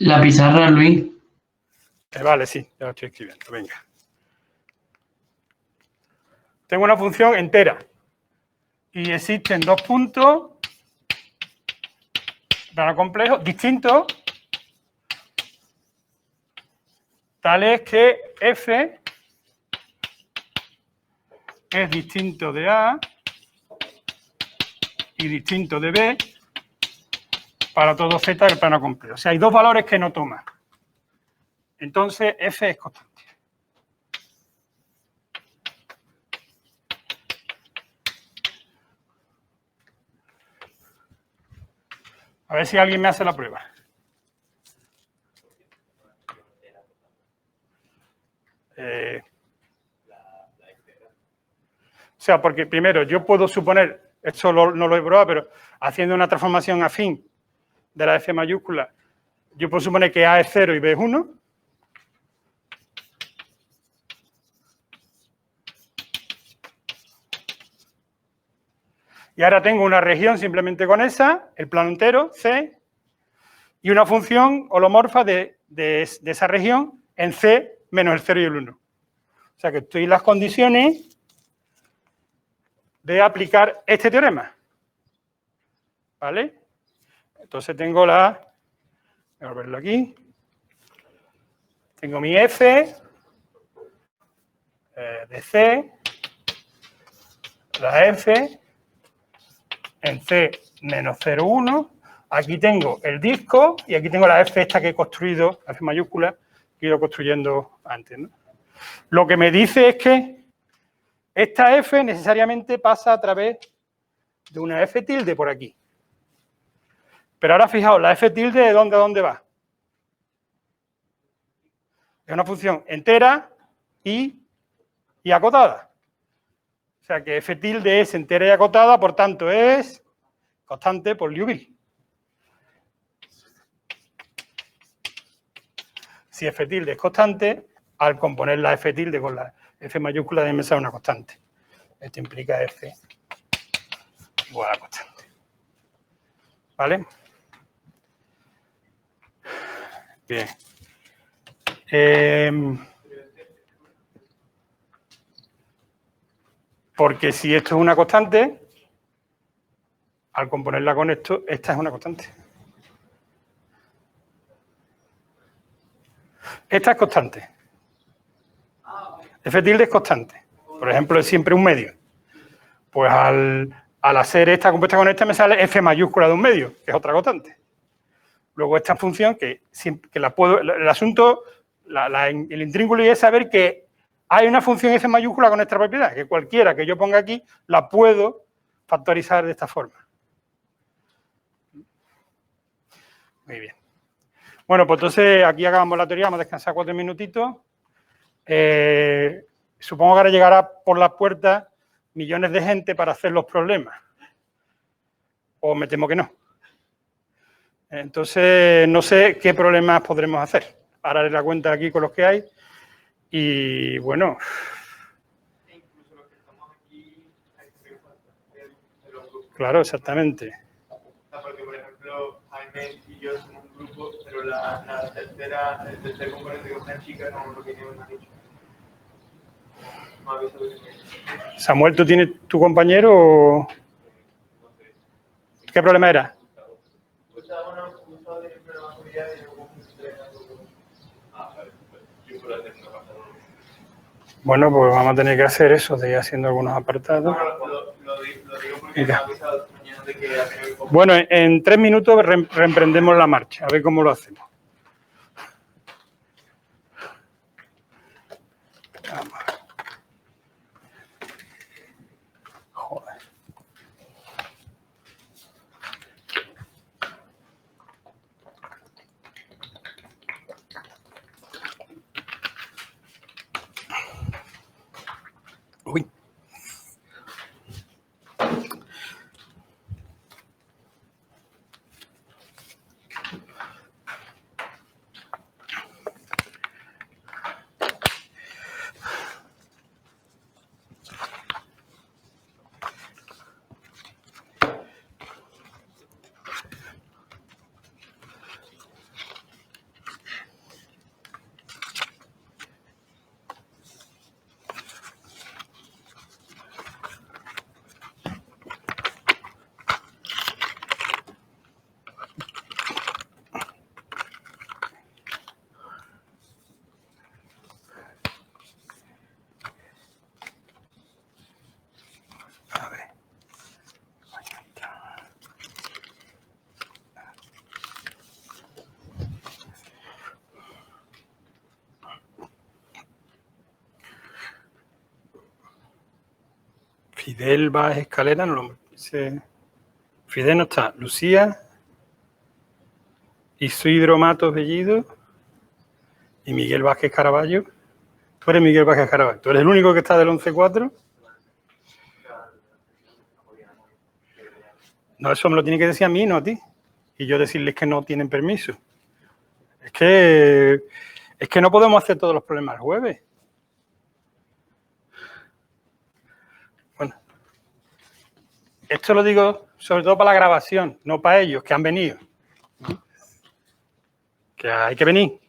La pizarra, Luis. Vale, sí, ya lo estoy escribiendo, venga. Tengo una función entera y existen dos puntos plano complejo distintos, tales que f es distinto de A y distinto de B para todo z del plano complejo. O sea, hay dos valores que no toman. Entonces, f es constante. A ver si alguien me hace la prueba. O sea, porque primero yo puedo suponer, esto no lo he probado, pero haciendo una transformación afín de la f mayúscula, yo puedo suponer que A es 0 y B es 1. Y ahora tengo una región simplemente con esa, el plano entero, C, y una función holomorfa de esa región en C menos el 0 y el 1. O sea que estoy en las condiciones de aplicar este teorema. ¿Vale? Entonces tengo voy a verlo aquí. Tengo mi F de C, la F en C menos 0,1. Aquí tengo el disco y aquí tengo la F esta que he construido, F mayúscula, que he ido construyendo antes, ¿no? Lo que me dice es que esta F necesariamente pasa a través de una F tilde por aquí. Pero ahora fijaos, la F tilde ¿de dónde a dónde va? Es una función entera y acotada. O sea que F tilde es entera y acotada, por tanto es constante por Liouville. Si F tilde es constante, al componer la F tilde con la F mayúscula debe ser una constante. Esto implica F igual a constante. ¿Vale? Bien. Porque si esto es una constante, al componerla con esto, esta es una constante. Esta es constante. F tilde es constante. Por ejemplo, es siempre un medio. Pues al hacer esta compuesta con esta me sale F mayúscula de un medio, que es otra constante. Luego esta función que la puedo... El asunto, el intríngulo es saber que hay una función F mayúscula con esta propiedad, que cualquiera que yo ponga aquí la puedo factorizar de esta forma. Muy bien. Bueno, pues entonces aquí acabamos la teoría, vamos a descansar 4 minutitos. Supongo que ahora llegará por la puerta millones de gente para hacer los problemas. O me temo que no. Entonces, no sé qué problemas podremos hacer. Ahora haré la cuenta aquí con los que hay. Y bueno. Incluso los que estamos aquí, hay que falta de los grupos. Claro, exactamente. Porque, por ejemplo, Jaime y yo somos un grupo, pero el tercer componente, que es una chica, no lo que me han dicho. No ha visto que Samuel, ¿tú tienes tu compañero o...? ¿Qué problema era? Bueno, pues vamos a tener que hacer eso, de ir haciendo algunos apartados. Lo digo porque me ha avisado esta mañana de que ha tenido un... Bueno, en 3 minutos reemprendemos la marcha, a ver cómo lo hacemos. Vamos a ver. Joder. Uy. A ver. Fidel Báez Escalera, no lo dice. Fidel no está. Lucía, Isidro Matos Bellido y Miguel Vázquez Caraballo. Tú eres Miguel Vázquez Caraballo. Tú eres el único que está del 11-4. No, eso me lo tiene que decir a mí, no a ti. Y yo decirles que no tienen permiso. Es que no podemos hacer todos los problemas el jueves. Bueno, esto lo digo sobre todo para la grabación, no para ellos que han venido. Que hay que venir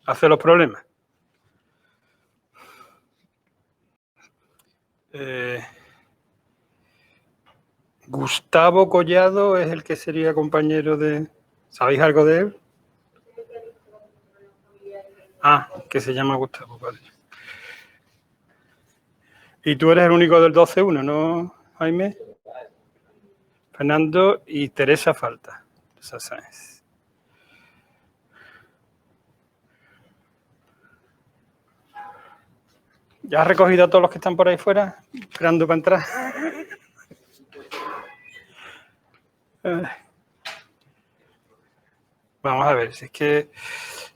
a hacer los problemas. Gustavo Collado es el que sería compañero de... ¿Sabéis algo de él? Ah, que se llama Gustavo, vale. Y tú eres el único del 12-1, ¿no, Jaime? Fernando y Teresa falta. Teresa Sáenz. ¿Ya has recogido a todos los que están por ahí fuera? Esperando para entrar. Vamos a ver, si es que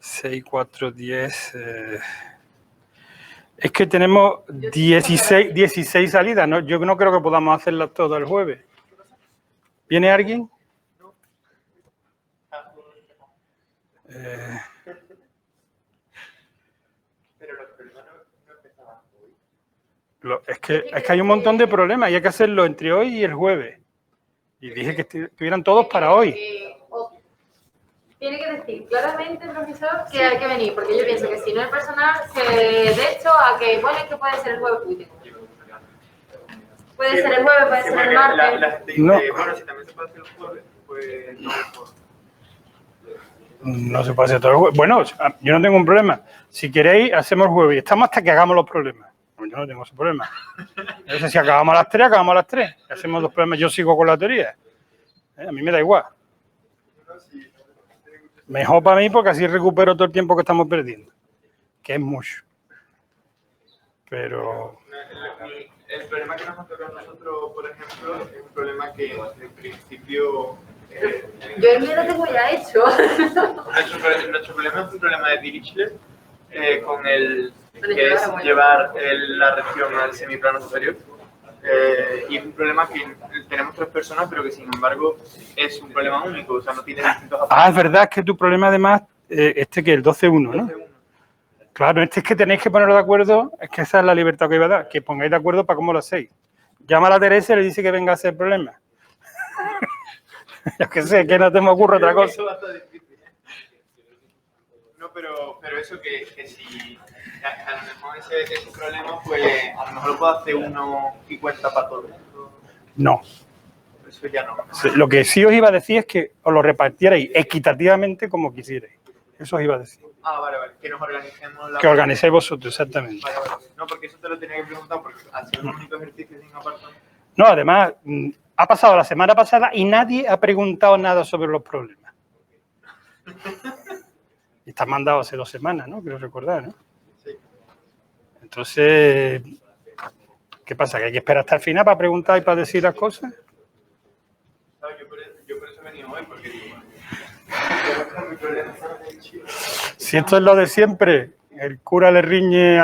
6, 4, 10... Es que tenemos 16 salidas, ¿no? Yo no creo que podamos hacerlas todas el jueves. ¿Viene alguien? Pero los problemas no empezaban hoy. Es que hay un montón de problemas y hay que hacerlo entre hoy y el jueves. Y dije que estuvieran todos para hoy. Tiene que decir claramente el profesor que hay que venir, porque yo pienso que si no el personal de hecho a que bueno es que puede ser el jueves. Puede ser el jueves, puede ser el martes. La gente dice, No. bueno, si también se puede hacer el jueves, pues no mejor. No se puede hacer todo el jueves. Bueno, yo no tengo un problema. Si queréis, hacemos el jueves. Estamos hasta que hagamos los problemas. Yo no tengo ese problema. Entonces, si acabamos a las 3, acabamos a las 3. Hacemos los problemas. Yo sigo con la teoría. A mí me da igual. Mejor para mí porque así recupero todo el tiempo que estamos perdiendo. Que es mucho. Pero... El problema que nos ha tocado a nosotros, por ejemplo, es un problema que en principio... Yo el mío lo tengo ya hecho. Nuestro problema es un problema de Dirichlet con el Bueno, que es bueno. llevar la región al semiplano superior. Y es un problema que tenemos 3 personas, pero que sin embargo es un problema único, o sea, no tiene distintos es verdad, es que tu problema además, que el 12-1, ¿no? Claro, es que tenéis que poneros de acuerdo, es que esa es la libertad que iba a dar, que pongáis de acuerdo para cómo lo hacéis. Llama a la Teresa y le dice que venga a hacer el problema. Yo que sé, que no te me ocurre otra cosa. Eso va a estar difícil. No, pero eso que si a lo mejor ese problema, pues a lo mejor lo puedo hacer uno y cuenta para todo el mundo. No. Eso ya no. Lo que sí os iba a decir es que os lo repartierais equitativamente como quisierais. Eso os iba a decir. Vale, que nos organicemos la... Que organicéis vosotros, exactamente. Vale. No, porque eso te lo tenía que preguntar, porque ha sido un único ejercicio sin apartado. No, además, ha pasado la semana pasada y nadie ha preguntado nada sobre los problemas. Y está mandado hace 2 semanas, ¿no? Quiero recordar, ¿no? Sí. Entonces, ¿qué pasa? ¿Que hay que esperar hasta el final para preguntar y para decir las cosas? ¿Sabes? Yo por eso he venido hoy, porque digo, Si esto es lo de siempre, el cura le riñe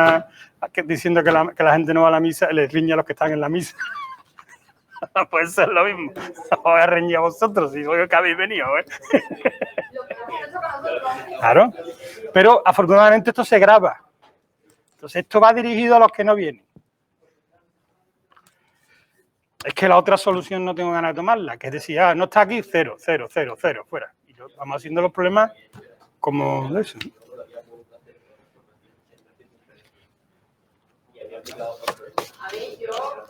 diciendo que la gente no va a la misa, le riñe a los que están en la misa. Puede ser lo mismo. Os voy a reñir a vosotros si soy el que habéis venido, ¿eh? Claro. Pero afortunadamente esto se graba. Entonces esto va dirigido a los que no vienen. Es que la otra solución no tengo ganas de tomarla, que es decir, no está aquí, 0, 0, 0, 0, fuera. Y vamos haciendo los problemas como de eso. A ver, yo,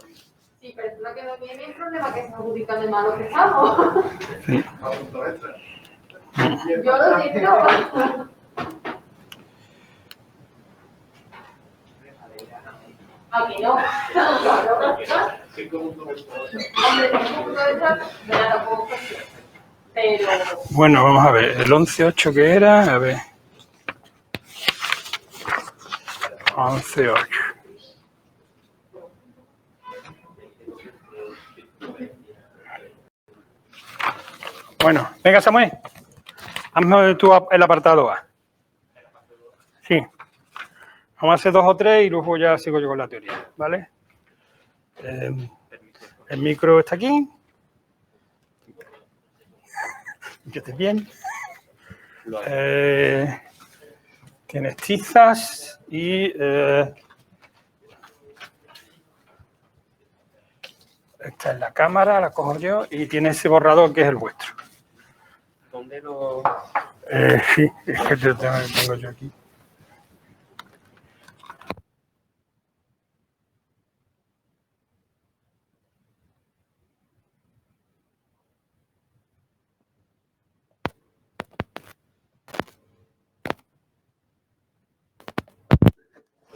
si persona que no viene, el problema que se adjudican de malo que estamos. Sí. Yo lo siento. Aquí no. Hombre, tengo un punto de vista, me la puedo hacer. Pero... Bueno, vamos a ver, el 11-8 que era, a ver. 11-8. Bueno, venga Samuel, hazme tú el apartado A. Sí. Vamos a hacer 2 o 3 y luego ya sigo yo con la teoría, ¿vale? El micro está aquí. Que estés bien. Tienes tizas y esta es la cámara, la cojo yo y tiene ese borrador que es el vuestro. ¿Dónde lo...? Sí, es que te tengo yo aquí.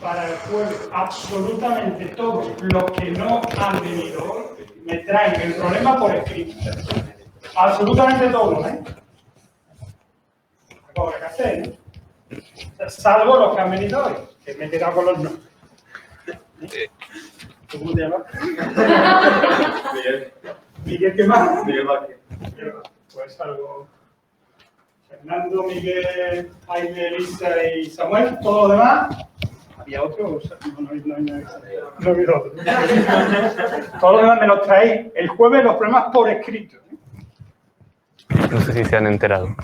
Para el jueves, absolutamente todos los que no han venido hoy me traen el problema por escrito. Absolutamente todo, ¿eh? Habrá que hacer, ¿no? Salvo los que han venido hoy, que me he quedado con los no. ¿Cómo te llamas? Miguel. Miguel, ¿qué más? Miguel Vázquez. Pues algo. Fernando, Miguel, Jaime, Elisa y Samuel, todo lo demás. ¿Había otro? No ha habido otro. Todo lo demás me los traéis el jueves los problemas por escrito. No sé si se han enterado.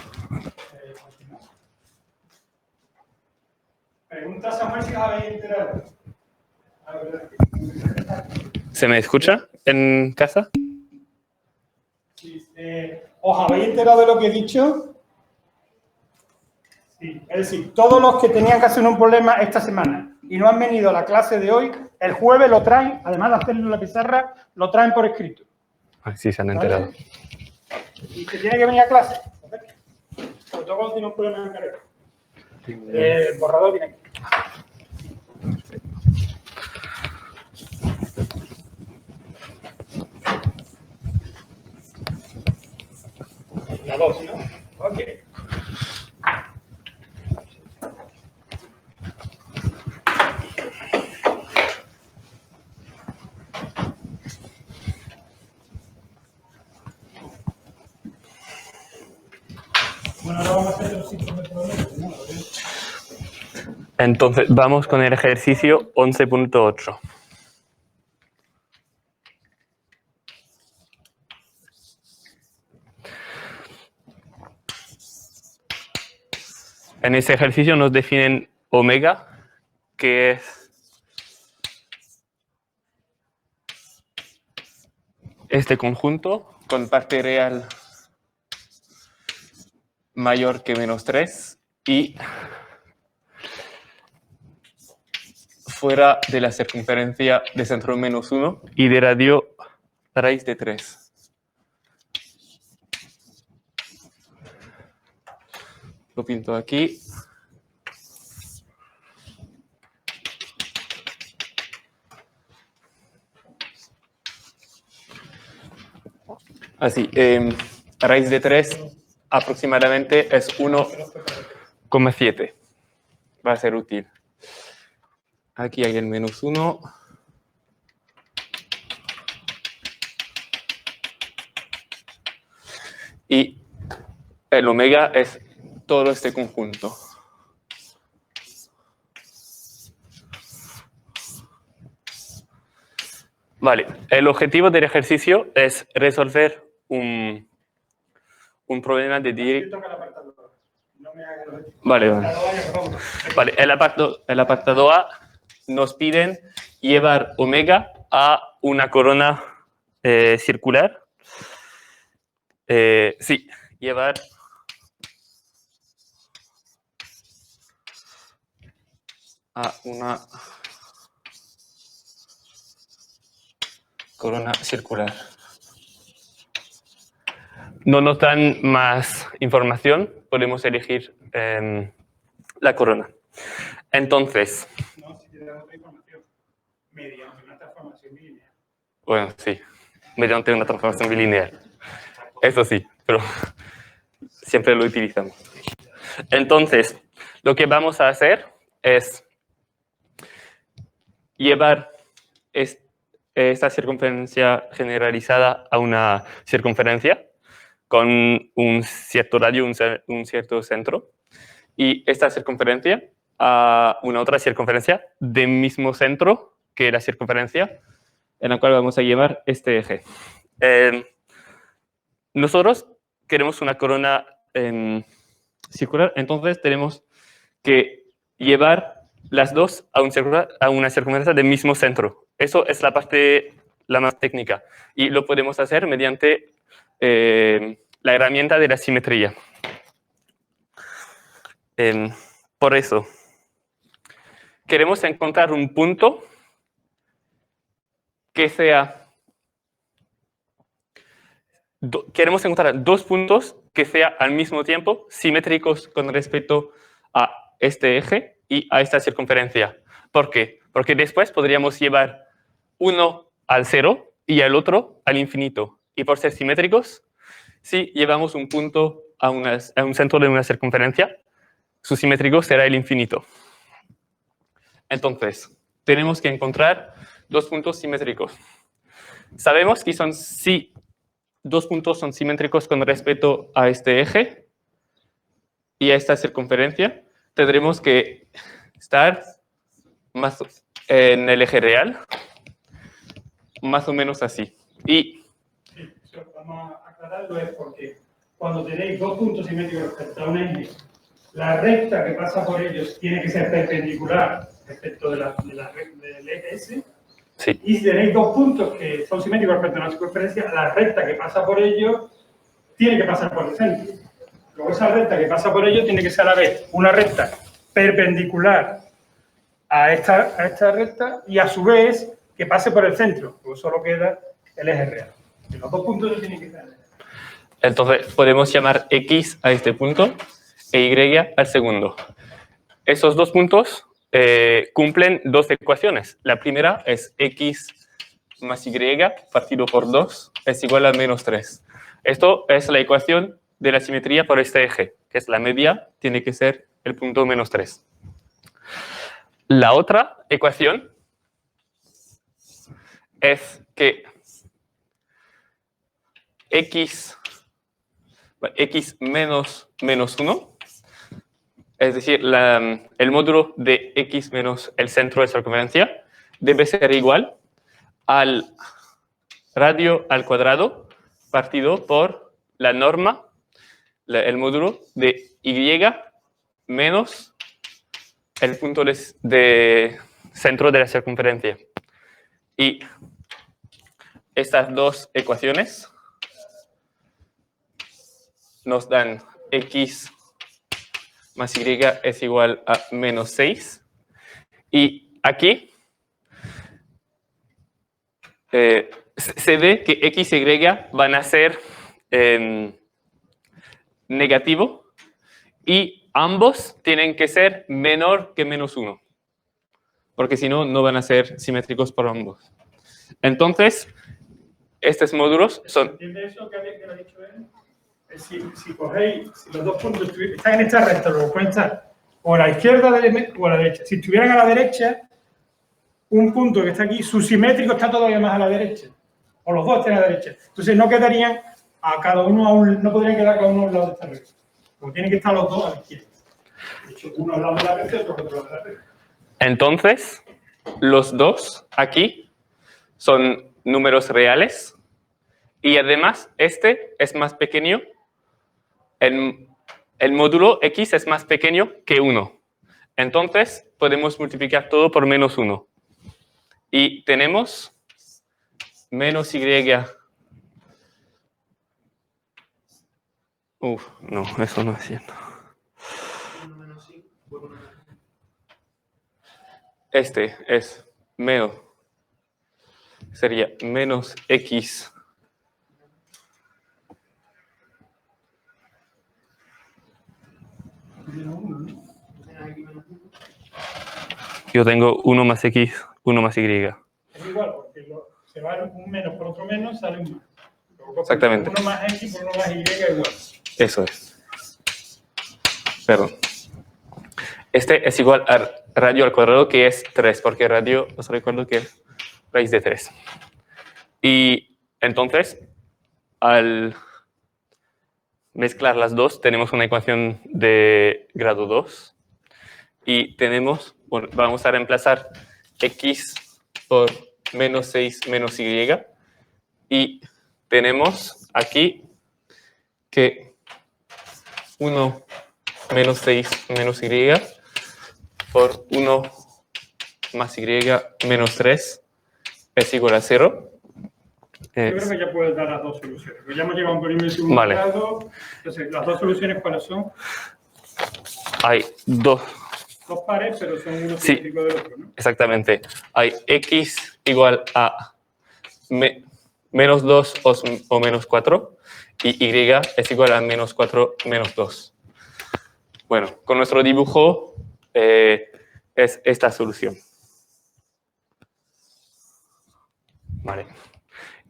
Pregunta Samuel si os habéis enterado. ¿Se me escucha en casa? Sí, ¿os habéis enterado de lo que he dicho? Sí, es decir, todos los que tenían que hacer un problema esta semana y no han venido a la clase de hoy, el jueves lo traen, además de hacerlo en la pizarra, lo traen por escrito. Ah, sí, se han enterado. ¿Vale? Y se tiene que venir a clase. Sobre todo cuando tiene un problema en carrera. El borrador viene aquí. La 2, ¿no? Ok. Bueno, ahora vamos a hacer los síntomas de problema, ¿no? Entonces, vamos con el ejercicio 11.8. En este ejercicio nos definen omega, que es este conjunto con parte real mayor que menos 3 y fuera de la circunferencia de centro menos 1 y de radio raíz de 3. Lo pinto aquí. Así, raíz de 3 aproximadamente es 1,7. Va a ser útil. Aquí hay el menos 1. Y el omega es todo este conjunto. Vale, el objetivo del ejercicio es resolver un problema de dirección. Vale, vale. Vale, el apartado A nos piden llevar omega a una corona circular. Sí, llevar a una corona circular. No nos dan más información, podemos elegir la corona. Entonces, No, si te dan otra información, mediante una transformación bilineal. bueno, sí, mediante una transformación bilineal. Eso sí, pero siempre lo utilizamos. Entonces, lo que vamos a hacer es llevar esta circunferencia generalizada a una circunferencia con un cierto radio, un cierto centro, y esta circunferencia a una otra circunferencia del mismo centro que la circunferencia en la cual vamos a llevar este eje. Nosotros queremos una corona circular, entonces tenemos que llevar las dos a una circunferencia del mismo centro. Eso es la parte la más técnica y lo podemos hacer mediante la herramienta de la simetría. Por eso, queremos encontrar un punto que sea... Queremos encontrar dos puntos que sean al mismo tiempo simétricos con respecto a este eje y a esta circunferencia. ¿Por qué? Porque después podríamos llevar uno al 0 y el otro al infinito. Y por ser simétricos, si llevamos un punto a un centro de una circunferencia, su simétrico será el infinito. Entonces, tenemos que encontrar dos puntos simétricos. Sabemos que si dos puntos son simétricos con respecto a este eje y a esta circunferencia, tendremos que estar más en el eje real, más o menos así. Y Sí, eso vamos a aclararlo es porque cuando tenéis dos puntos simétricos respecto a un eje, la recta que pasa por ellos tiene que ser perpendicular respecto del eje S. sí, Y si tenéis dos puntos que son simétricos respecto a una circunferencia, la recta que pasa por ellos tiene que pasar por el centro. Luego esa recta que pasa por ellos tiene que ser a la vez una recta perpendicular a esta recta y a su vez que pase por el centro. Luego solo queda el eje real. Y los dos puntos no tienen que estar. entonces podemos llamar X a este punto e Y al segundo. Esos dos puntos cumplen dos ecuaciones. La primera es X más Y partido por 2 es igual a menos 3. Esto es la ecuación de la simetría por este eje, que es la media, tiene que ser el punto menos 3. La otra ecuación es que X menos 1, es decir, el módulo de X menos el centro de circunferencia, debe ser igual al radio al cuadrado partido por la norma, el módulo de Y menos el punto de centro de la circunferencia. Y estas dos ecuaciones nos dan X más Y es igual a menos 6. Y aquí se ve que X y Y van a ser negativo y ambos tienen que ser menor que menos 1. Porque si no, no van a ser simétricos por ambos. Entonces, estos módulos son... ¿Entiende eso que ha dicho él? Si cogéis, si los dos puntos están en esta recta, luego pueden estar o a la izquierda o a la derecha. Si estuvieran a la derecha, un punto que está aquí, su simétrico está todavía más a la derecha. O los dos están a la derecha. Entonces no quedarían a cada uno, no podrían quedar cada uno a un lado de esta recta. Porque tienen que estar los dos a la izquierda. De hecho, uno al lado de la recta y otro al lado de la recta. Entonces, los dos aquí son números reales y además este es más pequeño. El módulo X es más pequeño que 1. Entonces, podemos multiplicar todo por menos 1. Y tenemos menos Y. No, eso no es cierto. Este es menos. Sería menos X. Yo tengo 1 más X, 1 más Y. Es igual, porque se va un menos por otro menos, sale un más. Luego, Exactamente. 1 más X por 1 más Y igual. Eso es. Perdón. Este es igual a radio al cuadrado, que es 3, porque radio, os recuerdo que es raíz de 3. Y entonces, al mezclar las dos, tenemos una ecuación de grado 2. Y tenemos, bueno, vamos a reemplazar X por menos 6 menos Y. Y tenemos aquí que 1 menos 6 menos Y por 1 más Y menos 3 es igual a 0. Yo creo que ya puedes dar las dos soluciones. Pues ya hemos llegado a un primer y segundo Vale. grado. Entonces, las dos soluciones, ¿cuáles son? Hay dos. Dos pares, pero son uno Sí. simétrico del otro, ¿no? Exactamente. Hay X igual a menos 2 o menos 4 y Y es igual a menos 4 menos 2. Bueno, con nuestro dibujo es esta solución. Vale.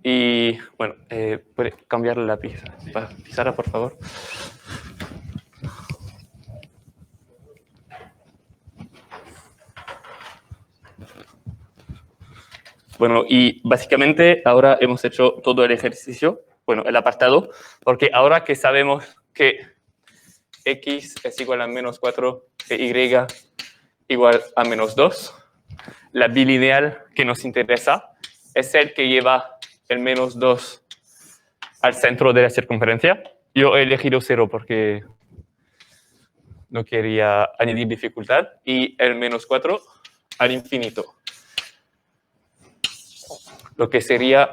Y bueno, ¿puede cambiar la pizarra, por favor? Bueno, y básicamente ahora hemos hecho todo el ejercicio, bueno, el apartado, porque ahora que sabemos que x es igual a menos 4 e y igual a menos 2, la bilineal que nos interesa es el que lleva el menos 2 al centro de la circunferencia. Yo he elegido 0 porque no quería añadir dificultad, y el menos 4 al infinito. Lo que sería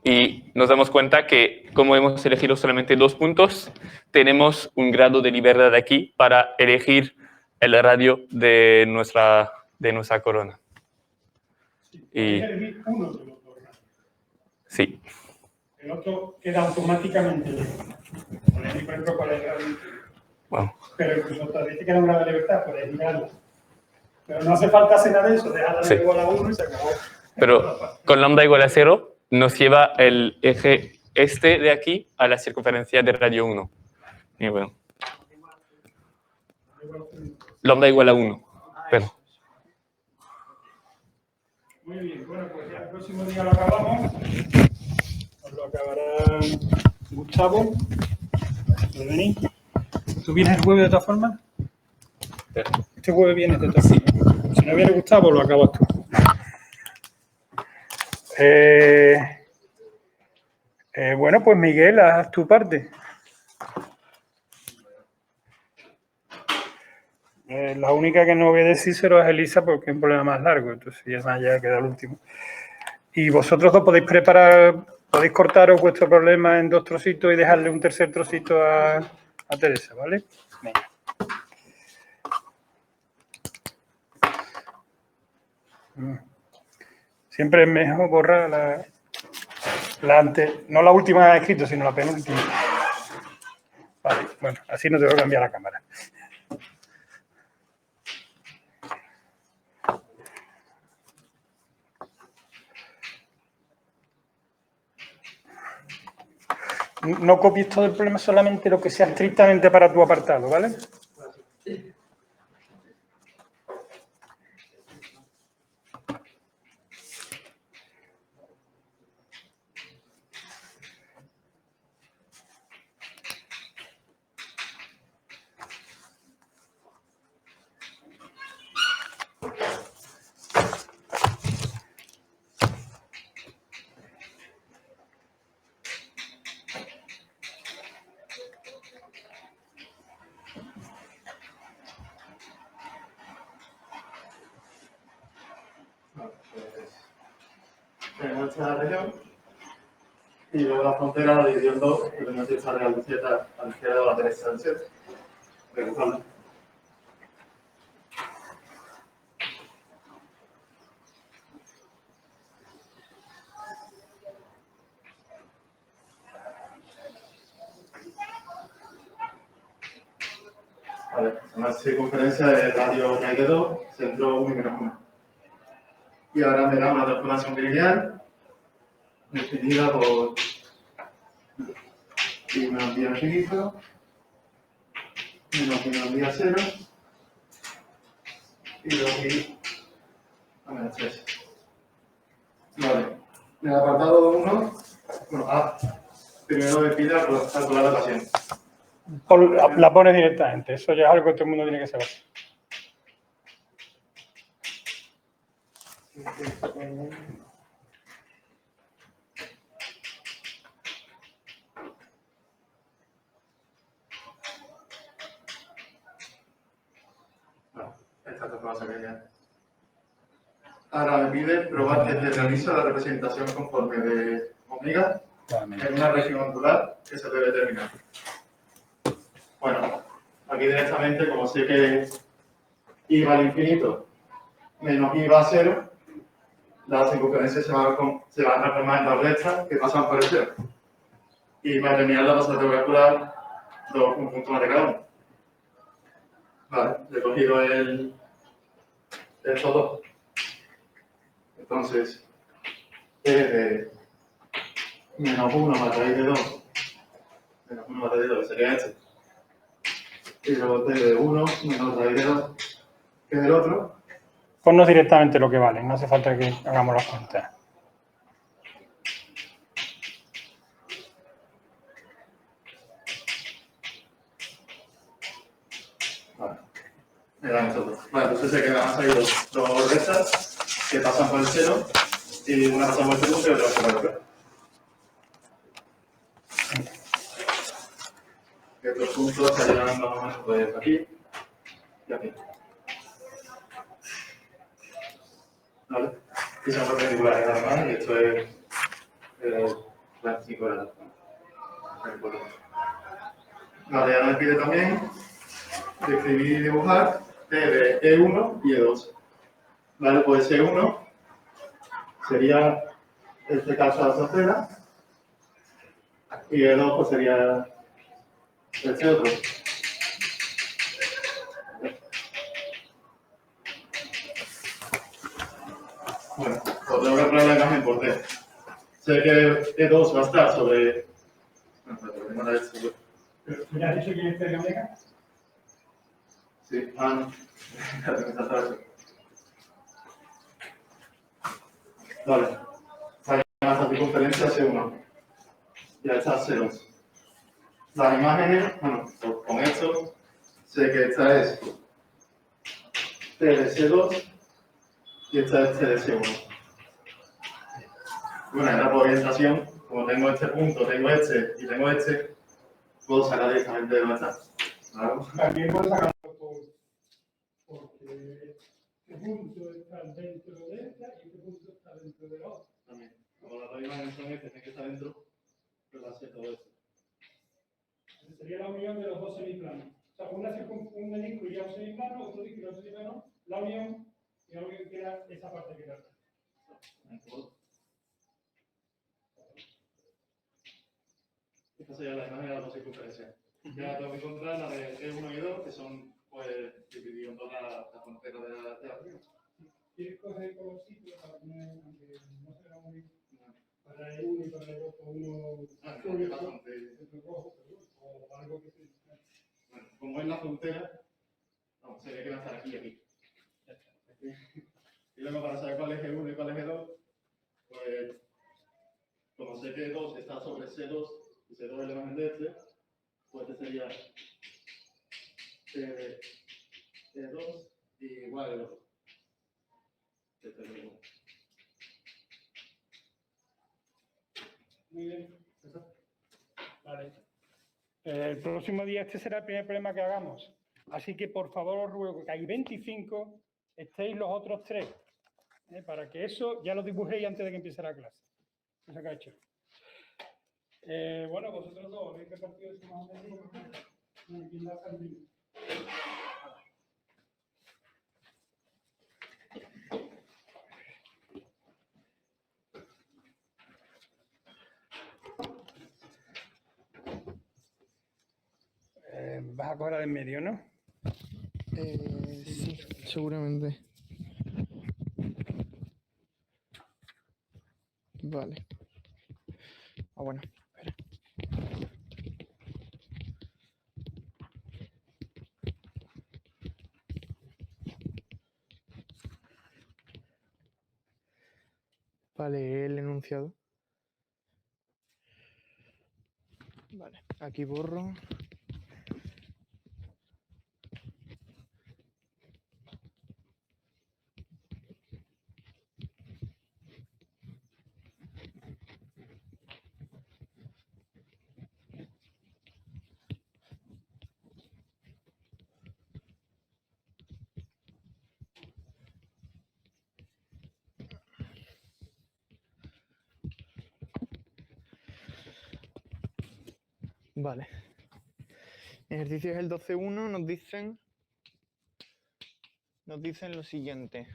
y nos damos cuenta que como hemos elegido solamente 2 puntos, tenemos un grado de libertad aquí para elegir el radio de nuestra corona. Y uno de los dos. sí. El otro queda automáticamente. Por ejemplo, ¿cuál es el radio? Wow. Pero incluso te dice que da un grado de libertad, puedes mirarlo. Pero no hace falta hacer nada de eso, déjala Sí. igual a 1 y se acabó. Pero con lambda igual a 0 nos lleva el eje este de aquí a la circunferencia de radio 1. Y bueno. Lambda igual a 1. Pero. Muy bien, bueno, pues ya el próximo día lo acabamos. Os lo acabará Gustavo. ¿Puede venir? ¿Tú vienes el jueves de todas formas? Este jueves vienes de todas formas. Si no viene Gustavo, lo acabas tú. Bueno, pues Miguel, haz tu parte. La única que no voy a decírselo es Elisa porque es un problema más largo, entonces ya más ya queda el último. Y vosotros dos podéis preparar, podéis cortaros vuestro problema en 2 trocitos y dejarle un tercer trocito a Teresa, ¿vale? Venga. Siempre es mejor borrar la antes, no la última que has escrito, sino la penúltima. Vale, bueno, así no tengo que cambiar la cámara. No copies todo el problema, solamente lo que sea estrictamente para tu apartado, ¿vale? Tenemos esta región y luego la frontera la dividió en dos, que tenemos esta real Z a la izquierda o a la derecha del Z. Regresando. Vale, una circunferencia de radio que hay de 2, centro 1 y menos 1. Y ahora me da una transformación lineal definida por y menos pi infinito, menos pi a 0 y 2pi a menos 3. Vale, en el apartado 1, bueno, primero de pi la calcular la ecuación. La pones directamente, eso ya es algo que todo el mundo tiene que saber. Esta transformación lineal. Ahora me pide probar que se realiza la representación conforme de omega en una región angular que se debe determinar. Bueno, aquí directamente, como sé que i va al infinito menos i va a 0, la circunferencia se va a transformar en dos rectas que pasan por el 0. Y para terminarla vas a calcular un punto más de cada uno. Vale, he cogido estos dos. Entonces, E de menos 1 a raíz de 2, menos 1 a raíz de 2, que sería este. Y luego T de 1 menos raíz de 2, que es el otro. Ponnos directamente lo que vale, no hace falta que hagamos las cuentas. Vale, me dan estos dos. Vale, entonces sé que me han salido dos rectas que pasan por el 0 y una pasa por este punto y otra pasa por el otro. Estos puntos serían más o menos pues aquí y aquí. ¿Vale? Y son perpendiculares nada más y esto es 25 grados. Vale, ya nos pide también describir y dibujar T de E1 y E2. Vale, pues E1 sería este caso de la frontera y E2 pues sería este otro. Bueno, pues tengo que poner la imagen por T. Sé que E2 va a estar sobre... No, pero tengo la esto. ¿Ya has dicho quién es Terry Omega? Sí, no. Vale. Hay una circunferencia C1. Ya está C2. Las imágenes, bueno, pues con esto, sé que esta es T de C2 y esta es T de C1. Bueno, en la orientación, como tengo este punto, tengo este y tengo este, puedo sacar directamente de dónde está. ¿Vale? También puedes sacarlo porque este punto está dentro de esta y este punto está dentro de la otra. También. Como las dos imágenes son estas, tienen que estar dentro, pues va a ser todo esto. Sería la unión de los dos semiplanos. O sea, un disco iría a un semiplano, otro disco iría a un semiplano, la unión, y lo que queda esa parte que queda. Esta sería la imagen de las dos circunferencias. Ya tengo que encontrar la de E1 y 2, que son, pues, divididos en toda la frontera de la prima. ¿Quieres coger colorcito para poner, aunque no se vea muy bien, para el uno y para el otro, uno azul y otro rojo, o algo que se... Bueno, como es la frontera, no, sería que va a estar aquí y aquí. Y luego para saber cuál es E1 y cuál es E2, pues, como sé que E2 está sobre C2 y C2 es la imagen de este, pues este sería E2 y igual el otro. Este es el 1. Muy bien. Vale. El próximo día este será el primer problema que hagamos. Así que por favor os ruego que hay 25, estéis los otros 3. Para que eso ya lo dibujéis antes de que empiece la clase. Eso que ha hecho. Bueno, vosotros dos, ¿veis qué partido es más o menos? ¿Quién da Sandino? Vas a coger la del medio, ¿no? Sí, seguramente. Vale. Ah, bueno, espera. Vale, el enunciado. Vale, aquí borro. Vale. Ejercicio es el 12.1, nos dicen lo siguiente.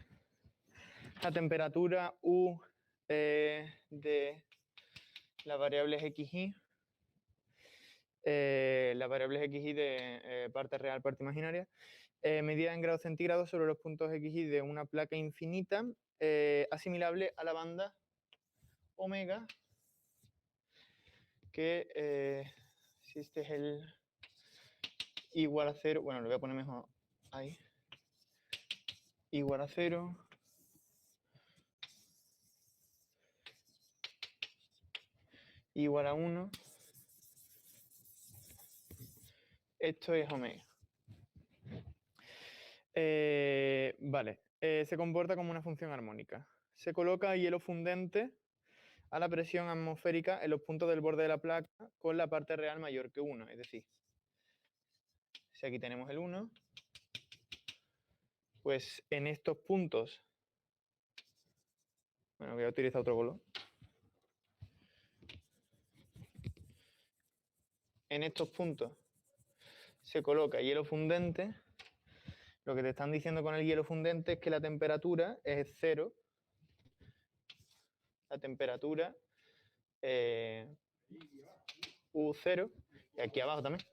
La temperatura U de la variable es xy. La variable es xy de parte real, parte imaginaria. medida en grados centígrados sobre los puntos X y de una placa infinita asimilable a la banda omega, que si este es el igual a 0, bueno, lo voy a poner mejor ahí, igual a 0, igual a 1, esto es omega. Vale, se comporta como una función armónica. Se coloca hielo fundente a la presión atmosférica en los puntos del borde de la placa con la parte real mayor que 1, es decir, si aquí tenemos el 1, pues en estos puntos, bueno, voy a utilizar otro color. En estos puntos se coloca hielo fundente. Lo que te están diciendo con el hielo fundente es que la temperatura es 0. La temperatura U0 y aquí abajo también.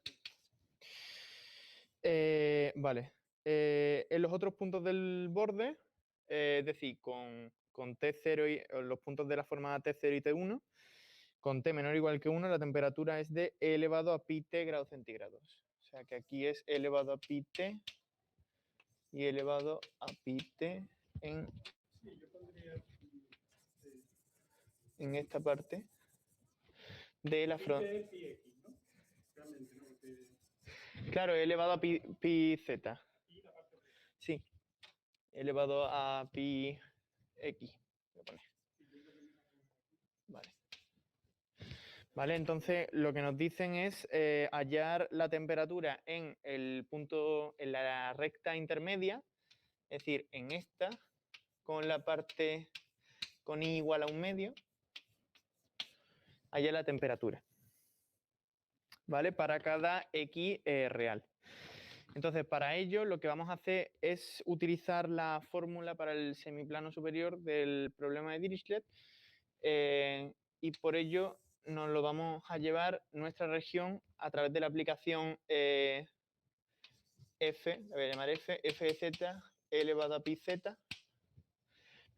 Vale. En los otros puntos del borde, es decir, con T0 y los puntos de la forma T0 y T1, con T menor o igual que 1, la temperatura es de E elevado a pi T grados centígrados. O sea que aquí es E elevado a pi T y E elevado a pi T en esta parte de la frontera. Claro, E elevado a pi Z. Sí, elevado a pi X. Voy a poner. Vale. Vale, entonces lo que nos dicen es hallar la temperatura en el punto, en la recta intermedia, es decir, en esta, con la parte con I igual a 1/2, hallar la temperatura. ¿Vale? Para cada X real. Entonces, para ello, lo que vamos a hacer es utilizar la fórmula para el semiplano superior del problema de Dirichlet y por ello nos lo vamos a llevar nuestra región a través de la aplicación F, la voy a llamar F de Z elevado a pi Z.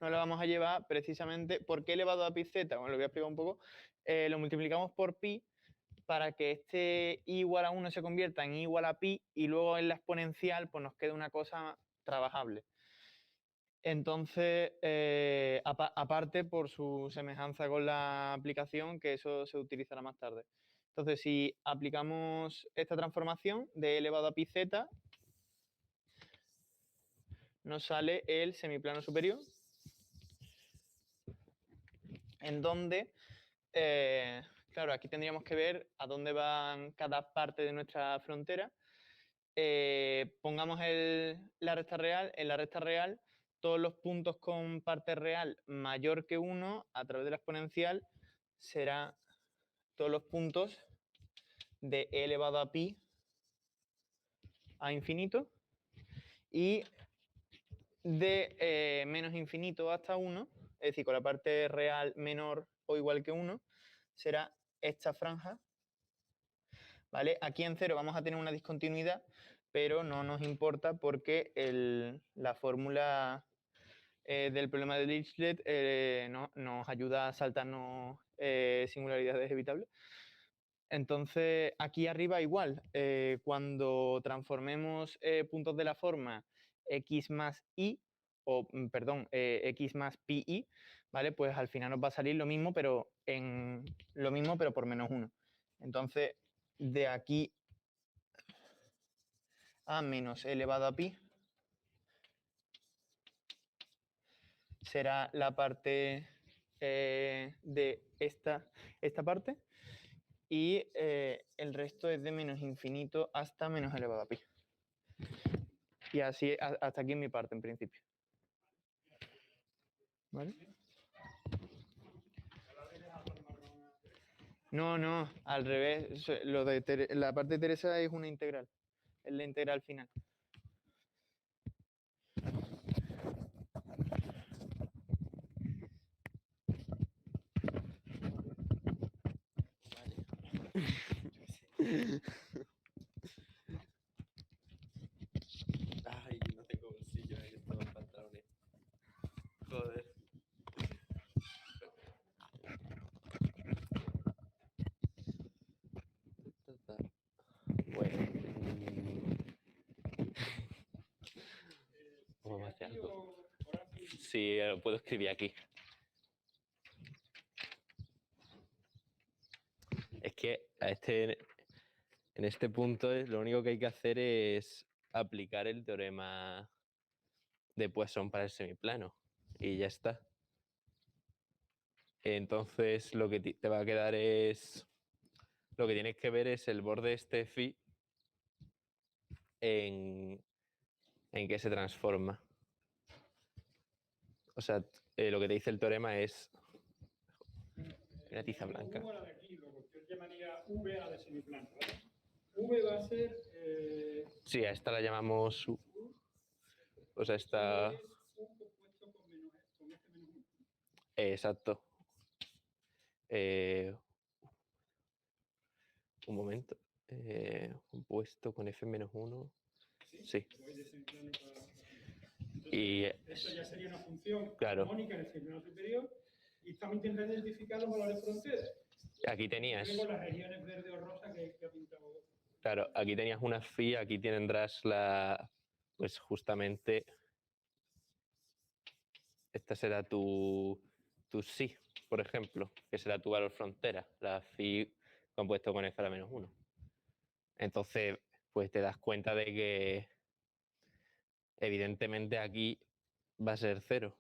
Nos la vamos a llevar precisamente, ¿por qué elevado a pi Z? Bueno, lo voy a explicar un poco. Lo multiplicamos por pi para que este i igual a 1 se convierta en i igual a pi y luego en la exponencial pues nos quede una cosa trabajable. Entonces, aparte por su semejanza con la aplicación, que eso se utilizará más tarde. Entonces, si aplicamos esta transformación de elevado a pi z, nos sale el semiplano superior, en donde, claro, aquí tendríamos que ver a dónde van cada parte de nuestra frontera. Pongamos la recta real. En la recta real, todos los puntos con parte real mayor que 1 a través de la exponencial será todos los puntos de e elevado a pi a infinito y de menos infinito hasta 1, es decir, con la parte real menor o igual que 1, será esta franja. ¿Vale? Aquí en 0 vamos a tener una discontinuidad, pero no nos importa porque la fórmula del problema de Dirichlet nos ayuda a saltarnos singularidades evitables. Entonces, aquí arriba igual, cuando transformemos puntos de la forma x más i, o perdón, x más pi, ¿vale? Pues al final nos va a salir lo mismo, pero por menos 1. Entonces, de aquí a menos elevado a pi será la parte de esta parte y el resto es de menos infinito hasta menos elevado a pi. Y así hasta aquí en mi parte en principio. ¿Vale? No, al revés. La parte de Teresa es una integral. Es la integral final. algo. Sí, lo puedo escribir aquí. Es que en este punto lo único que hay que hacer es aplicar el teorema de Poisson para el semiplano y ya está. Entonces lo que te va a quedar es, lo que tienes que ver es el borde este phi en qué se transforma. O sea, lo que te dice el teorema es una tiza blanca. U a la de aquí, luego yo llamaría V a la de semiplano, ¿vale? V va a ser... Sí, a esta la llamamos U. O sea, esta... U compuesto con F menos 1. Exacto. Un momento. Compuesto con F-1. Sí. Voy de semiplano para... Y Eso ya sería una función claro. armónica en el semiplano superior y estamos intentando identificar los valores frontera. Aquí tenías... Luego las regiones verde o rosa que ha pintado. Claro, aquí tenías una phi, aquí tendrás la... Pues justamente... Esta será tu psi, por ejemplo, que será tu valor frontera, la phi compuesto con f a la menos 1. Entonces, pues te das cuenta de que evidentemente aquí va a ser 0.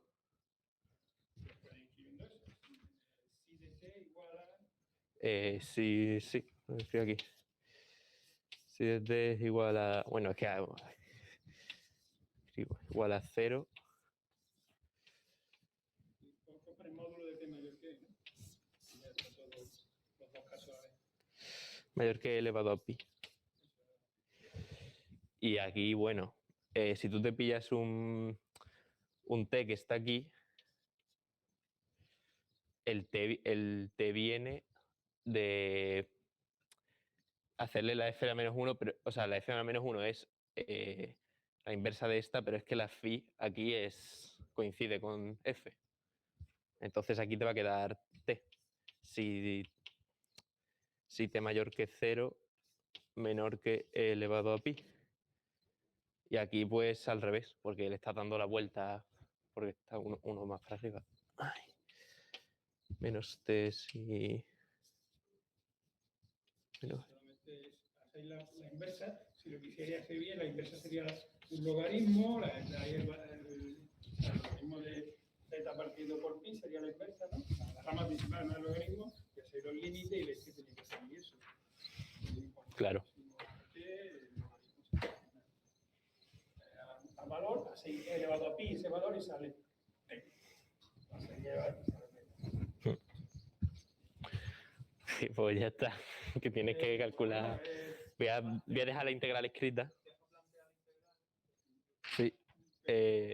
Si de t igual a... Sí, lo escribo aquí. Si de t es igual a... Bueno, es que escribo igual a 0. Por el módulo de t mayor que, ¿no? Ya está todo, los dos casos a ver. Mayor que elevado a pi. Y aquí, bueno, si tú te pillas un t que está aquí, el t viene de hacerle la f a la menos 1, pero, o sea, la f a la menos 1 es la inversa de esta, pero es que la phi aquí coincide con f. Entonces aquí te va a quedar t. Si t mayor que 0, menor que e elevado a pi. Y aquí pues al revés, porque le estás dando la vuelta, porque está uno más para arriba. Ay. Menos t si... Menos... Solamente hacéis la inversa. Si lo quisierais hacer bien, la inversa sería un logaritmo, el logaritmo de z partido por pi sería la inversa, ¿no? La rama principal no es el logaritmo, y hacéis los límites y veis que tenéis que hacer eso. Claro. Al valor, hacéis elevado a pi ese valor y sale t. Sí, pues ya está, que tienes que calcular. Voy a dejar la integral escrita. Sí.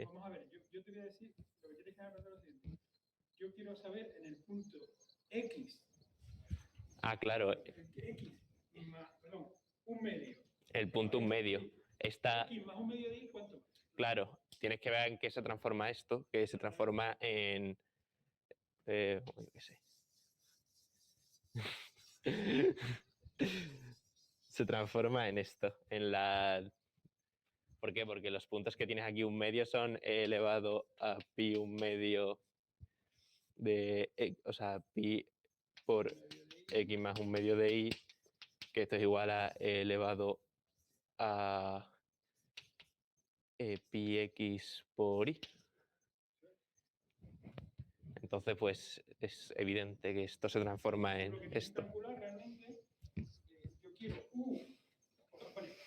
Vamos a ver, yo te voy a decir, lo que tienes que aprender es lo siguiente. Yo quiero saber en el punto X. Claro. X más, perdón, un medio. El punto un medio. Está... X más un medio de Y, ¿cuánto? Claro, tienes que ver en qué se transforma esto, que se transforma en... yo qué sé. Se transforma en esto, en la... ¿Por qué? Porque los puntos que tienes aquí un medio son e elevado a pi un medio de... o sea, pi por x más un medio de y, que esto es igual a e elevado a pi x por y. Entonces, pues es evidente que esto se transforma en esto. Calcular realmente, yo quiero U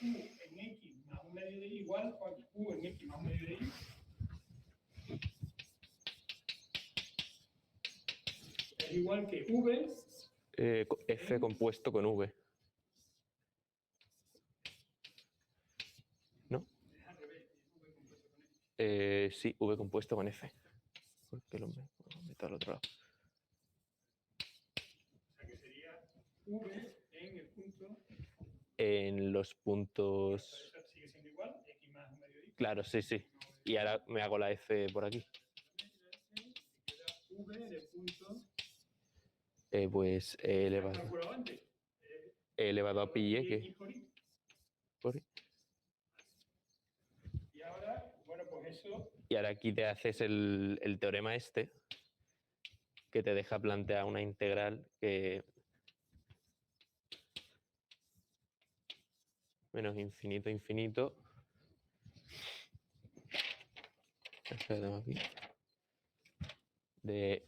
en X más un medio de Y igual a U en X más un medio de Y. Es igual que V. F compuesto con V. ¿No? Es al revés, V compuesto con F. Sí, V compuesto con F. Porque lo meto al otro lado. O sea que sería V en el punto. En los puntos... Sigue siendo igual, X más un medio de Y. Claro, sí. Y ahora me hago la F por aquí. V en el punto. Pues elevado. Antes? Elevado a pi y por y. Y ahora, bueno, pues eso Y ahora aquí te haces el teorema este, que te deja plantear una integral que menos infinito, infinito. Espérate aquí. De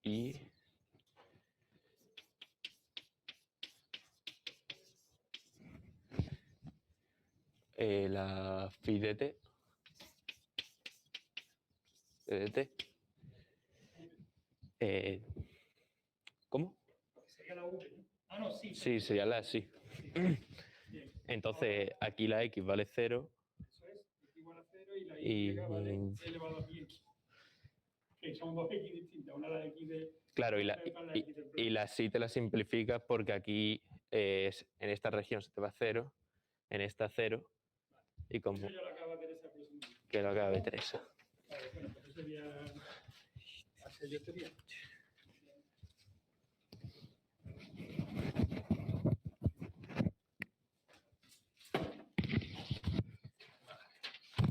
y la phi de t de t. ¿Cómo? Sería la V, ¿no? Ah, no, sí. Sí, sería la sí. Bien. Entonces, aquí la x vale 0. Eso es, x igual a 0 y la Y- y vale e elevado a pi x. Que son dos x distintas, una la x de... Claro, y X del plano. la sí te la simplificas porque aquí en esta región se te va 0, en esta 0, y como Eso ya lo acaba Teresa presentando. que lo acaba de Teresa. Vale, bueno, pues eso sería... Así yo sería.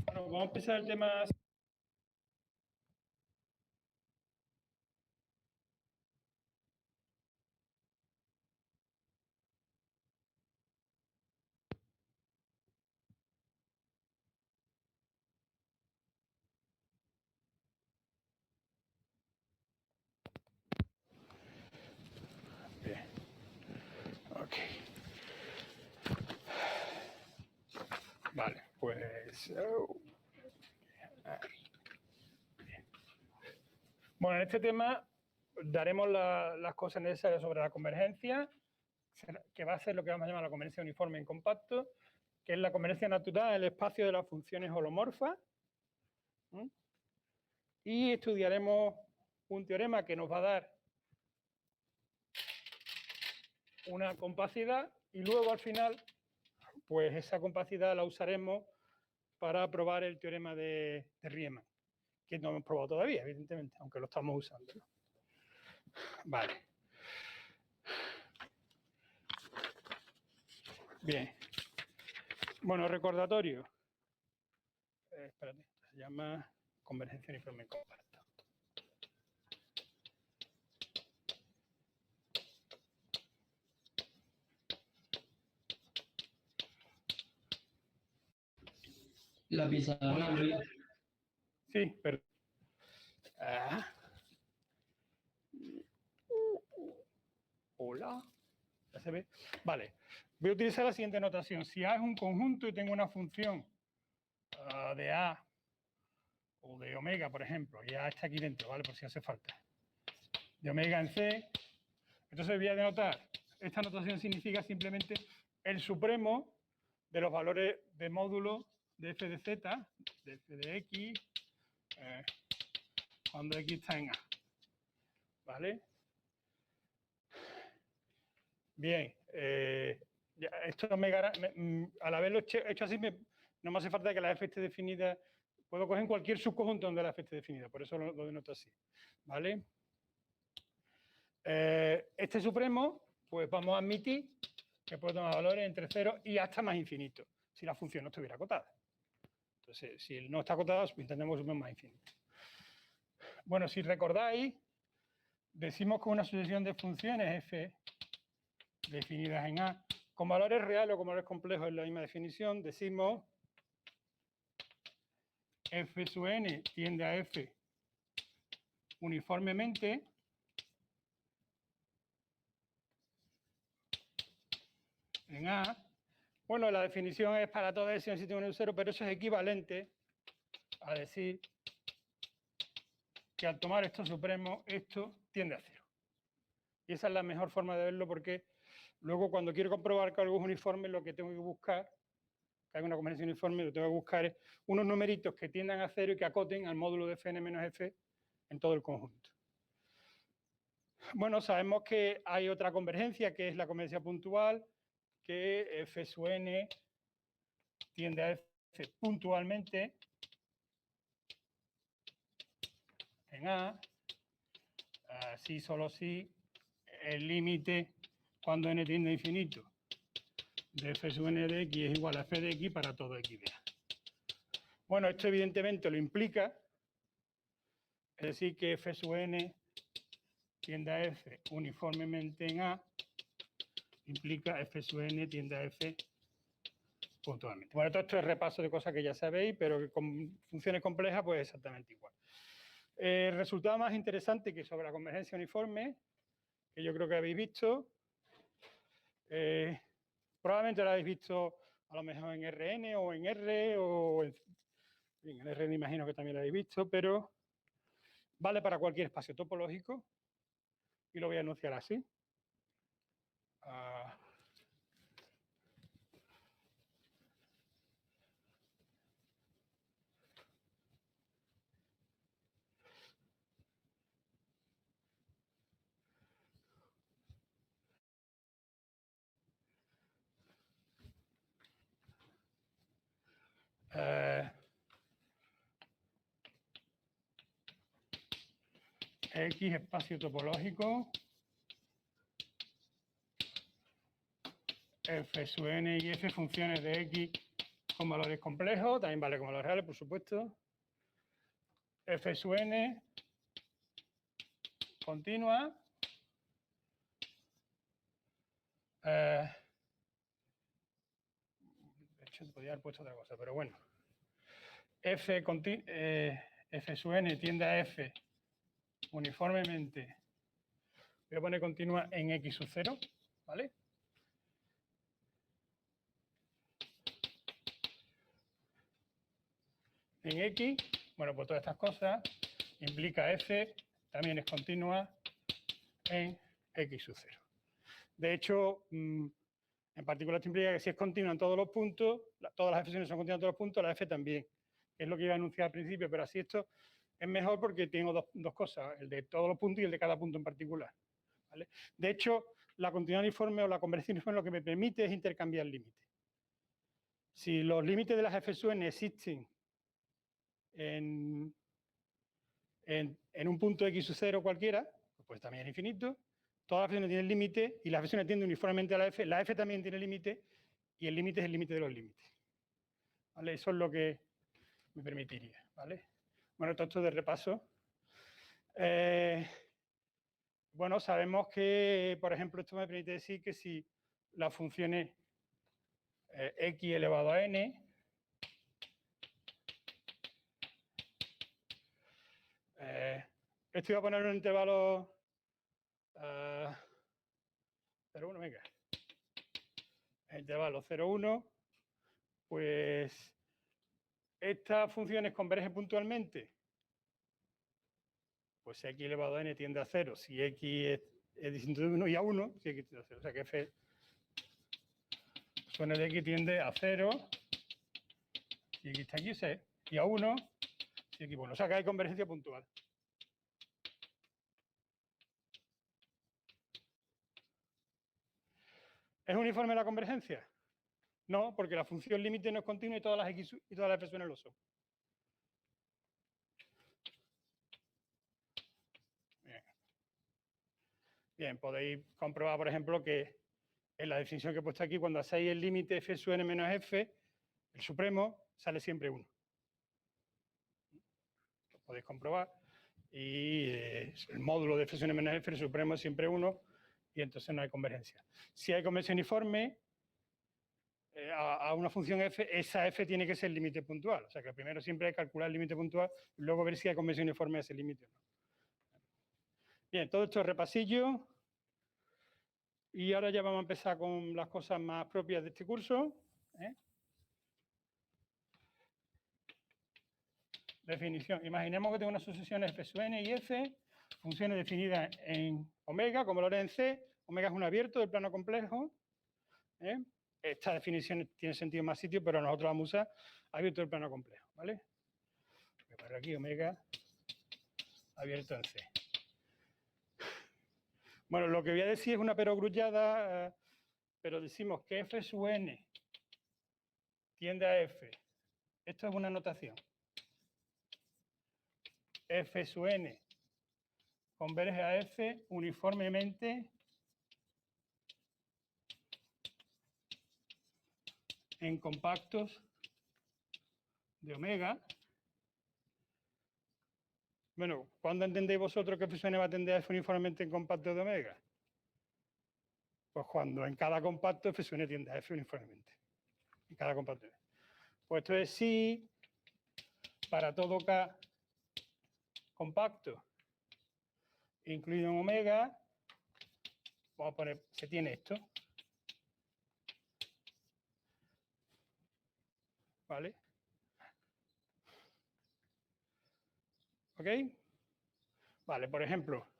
Bueno, vamos a empezar el tema... Bien. Ok. Vale, pues... Bien. Bueno, en este tema daremos las cosas necesarias sobre la convergencia, que va a ser lo que vamos a llamar la convergencia uniforme en compacto, que es la convergencia natural en el espacio de las funciones holomorfas. Y estudiaremos un teorema que nos va a dar una compacidad y luego al final, pues esa compacidad la usaremos para probar el teorema de Riemann, que no hemos probado todavía, evidentemente, aunque lo estamos usando, ¿no? Vale. Bien. Bueno, recordatorio. Espérate, se llama convergencia uniforme en compacto. La pizarra, Luis. Sí, perdón. Hola. ¿Ya se ve? Vale. Voy a utilizar la siguiente notación. Si A es un conjunto y tengo una función de A o de omega, por ejemplo, y A está aquí dentro, ¿vale? Por si hace falta. De omega en C. Entonces voy a denotar. Esta notación significa simplemente el supremo de los valores de módulo de f de z, de f de x, cuando x está en A. ¿Vale? Bien. Esto al haberlo hecho así, no me hace falta que la f esté definida. Puedo coger cualquier subconjunto donde la f esté definida, por eso lo denoto así. ¿Vale? Este supremo, pues vamos a admitir que puede tomar valores entre 0 y hasta más infinito, si la función no estuviera acotada. Entonces, si no está acotada, pues entendemos un supremo más infinito. Bueno, si recordáis, decimos que una sucesión de funciones f definidas en A con valores reales o con valores complejos en la misma definición, decimos f sub n tiende a f uniformemente en A. Bueno, la definición es para toda S en el sitio de 0, pero eso es equivalente a decir que al tomar esto supremo, esto tiende a 0. Y esa es la mejor forma de verlo porque luego cuando quiero comprobar que algo es uniforme, lo que tengo que buscar, que hay una convergencia uniforme, lo que tengo que buscar es unos numeritos que tiendan a 0 y que acoten al módulo de Fn menos F en todo el conjunto. Bueno, sabemos que hay otra convergencia, que es la convergencia puntual, que f sub n tiende a f puntualmente en A, si solo si el límite cuando n tiende a infinito de f sub n de x es igual a f de x para todo x de A. Bueno, esto evidentemente lo implica, es decir, que f sub n tiende a f uniformemente en A, implica f sub n tiende a f puntualmente. Bueno, todo esto es repaso de cosas que ya sabéis, pero que con funciones complejas, pues exactamente igual. El resultado más interesante que sobre la convergencia uniforme, que yo creo que habéis visto, probablemente lo habéis visto a lo mejor en Rn o en R, o en Rn imagino que también lo habéis visto, pero vale para cualquier espacio topológico y lo voy a enunciar así. X espacio topológico, f sub n y f funciones de X con valores complejos, también vale con valores reales, por supuesto. F sub n continua. De hecho, podría haber puesto otra cosa, pero bueno. F sub n tiende a F uniformemente. Voy a poner continua en X sub 0, ¿vale? En X, bueno, pues todas estas cosas implica F también es continua en X sub 0. De hecho, en particular esto implica que si es continua en todos los puntos, todas las F son continuas en todos los puntos, la F también, que es lo que iba a anunciar al principio, pero así esto es mejor porque tengo dos cosas, el de todos los puntos y el de cada punto en particular, ¿vale? De hecho, la continuidad uniforme o la convergencia uniforme lo que me permite es intercambiar límites. Si los límites de las F sub n existen en un punto X sub 0 cualquiera, pues también es infinito, todas las funciones tienen límite y las funciones tienden uniformemente a la F también tiene límite y el límite es el límite de los límites, ¿vale? Eso es lo que me permitiría, ¿vale? Bueno, todo esto de repaso. Bueno, sabemos que, por ejemplo, esto me permite decir que si la función es x elevado a n, esto iba a poner un intervalo 0,1, venga. El intervalo 0,1, pues estas funciones convergen puntualmente. Pues si x elevado a n tiende a 0, si x es distinto de 1 y a 1, si x tiende a 0. O sea que f sub n de x tiende a 0, si x está aquí, y a 1, si x, bueno, o sea que hay convergencia puntual. ¿Es uniforme la convergencia? No, porque la función límite no es continua y todas las x y todas las f lo son. Bien, podéis comprobar, por ejemplo, que en la definición que he puesto aquí, cuando hacéis el límite f sub n menos f, el supremo sale siempre 1. Lo podéis comprobar. Y el módulo de f sub n menos f, el supremo es siempre 1, y entonces no hay convergencia. Si hay convergencia uniforme a una función f, esa f tiene que ser límite puntual. O sea que primero siempre hay que calcular el límite puntual y luego ver si hay convergencia uniforme a ese límite o no. Bien, todo esto es repasillo. Y ahora ya vamos a empezar con las cosas más propias de este curso. Definición. Imaginemos que tengo unas sucesiones f sub n y f, funciones definidas en omega, con valores en C. Omega es un abierto del plano complejo. Esta definición tiene sentido en más sitios, pero nosotros vamos a usar abierto del plano complejo, ¿vale? Voy a poner aquí omega abierto en C. Bueno, lo que voy a decir es una perogrullada, pero decimos que f sub n tiende a f. Esto es una notación. F sub n converge a f uniformemente en compactos de omega. Bueno, ¿cuándo entendéis vosotros que F sub n va a tender a F uniformemente en compacto de omega? Pues cuando en cada compacto F sub n tiende a F uniformemente. En cada compacto. Pues esto es si para todo K compacto, incluido en omega, vamos a poner, se tiene esto. ¿Vale? ¿Ok? Vale, por ejemplo,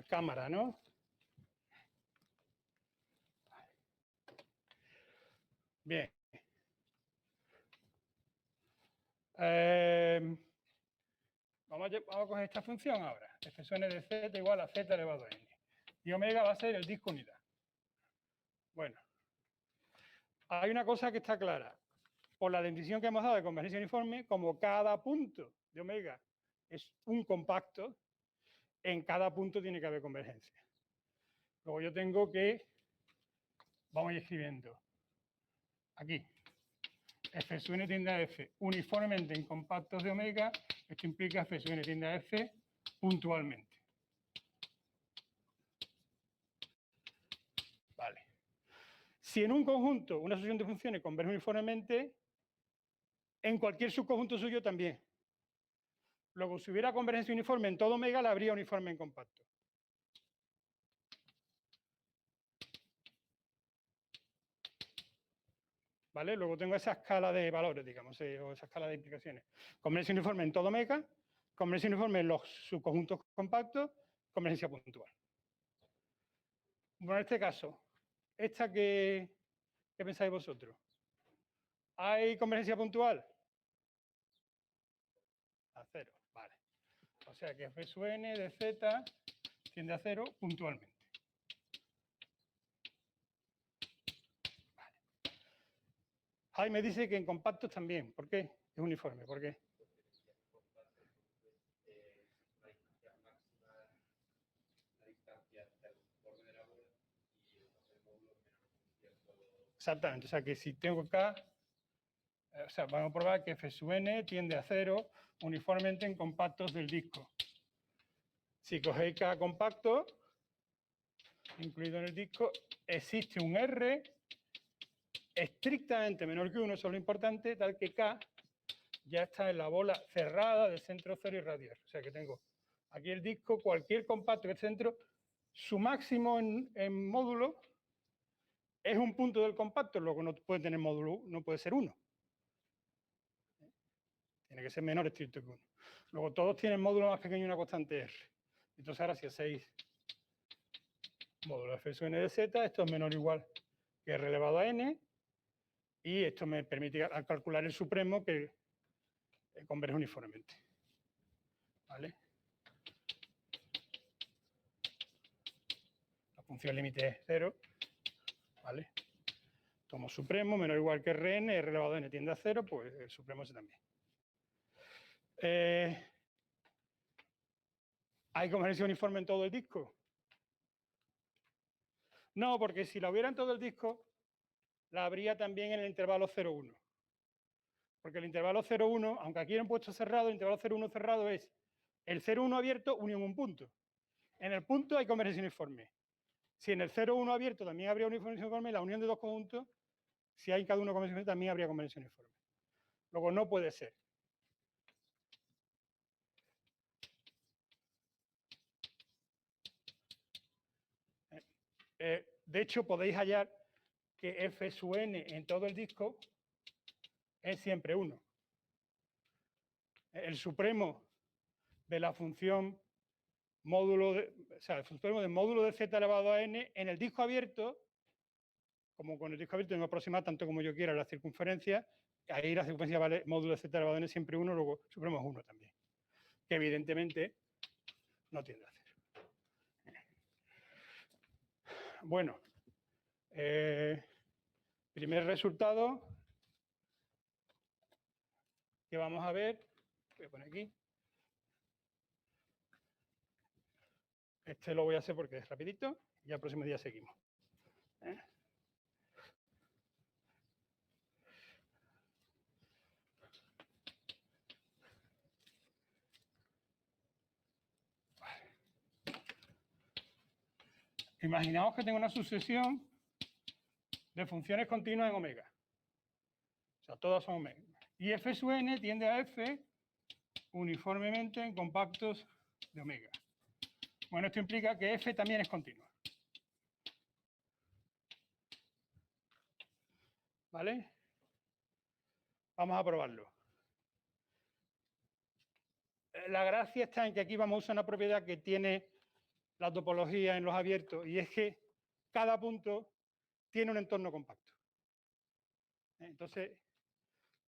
cámara, ¿no? Bien. Vamos a coger esta función ahora. F sub n de z igual a z elevado a n. Y omega va a ser el disco unidad. Bueno, hay una cosa que está clara. Por la definición que hemos dado de convergencia uniforme, como cada punto de omega es un compacto, en cada punto tiene que haber convergencia. Luego yo tengo que, vamos a ir escribiendo, aquí, F sub n tiende a F uniformemente en compactos de omega, esto implica F sub n tiende a F puntualmente. Vale. Si en un conjunto una sucesión de funciones converge uniformemente, en cualquier subconjunto suyo también. Luego, si hubiera convergencia uniforme en todo omega, la habría uniforme en compacto. ¿Vale? Luego tengo esa escala de valores, digamos, o esa escala de implicaciones. Convergencia uniforme en todo omega, convergencia uniforme en los subconjuntos compactos, convergencia puntual. Bueno, en este caso, ¿esta qué pensáis vosotros? ¿Hay convergencia puntual? A cero, vale. O sea que F sub n de z tiende a cero puntualmente. Vale. Jaime dice que en compactos también. ¿Por qué? Es uniforme. ¿Por qué? Exactamente. O sea que si tengo K, o sea, vamos a probar que F sub n tiende a cero uniformemente en compactos del disco. Si cogéis K compacto, incluido en el disco, existe un R estrictamente menor que 1, eso es lo importante, tal que K ya está en la bola cerrada del centro cero y radial. O sea que tengo aquí el disco, cualquier compacto del centro, su máximo en módulo es un punto del compacto, luego no puede tener módulo, no puede ser 1. Tiene que ser menor estricto que 1. Luego todos tienen módulo más pequeño y una constante R. Entonces ahora si hacéis módulo F sub n de z, esto es menor o igual que R elevado a n, y esto me permite calcular el supremo que converge uniformemente. ¿Vale? La función límite es 0. ¿Vale? Tomo supremo, menor o igual que Rn, R elevado a n tiende a 0, pues el supremo ese también. ¿Hay convergencia uniforme en todo el disco? No, porque si la hubiera en todo el disco, la habría también en el intervalo 0,1. Porque el intervalo 0,1, aunque aquí en puesto cerrado, el intervalo 0,1 cerrado es el 0,1 abierto unión un punto. En el punto hay convergencia uniforme. Si en el 0,1 abierto también habría convergencia uniforme, la unión de dos conjuntos, si hay cada uno convergencia uniforme, también habría convergencia uniforme. Luego no puede ser. De hecho, podéis hallar que F sub n en todo el disco es siempre 1. El supremo de la función módulo de, o sea, el supremo del módulo de z elevado a n en el disco abierto, como con el disco abierto tengo que aproximar tanto como yo quiera la circunferencia, ahí la circunferencia vale módulo de z elevado a n siempre 1, luego el supremo es 1 también, que evidentemente no tiende a 0. Bueno, primer resultado, que vamos a ver, voy a poner aquí. Este lo voy a hacer porque es rapidito y al próximo día seguimos. ¿Eh? Imaginaos que tengo una sucesión de funciones continuas en omega. O sea, todas son omega. Y f sub n tiende a f uniformemente en compactos de omega. Bueno, esto implica que f también es continua. ¿Vale? Vamos a probarlo. La gracia está en que aquí vamos a usar una propiedad que tiene la topología en los abiertos, y es que cada punto tiene un entorno compacto. Entonces,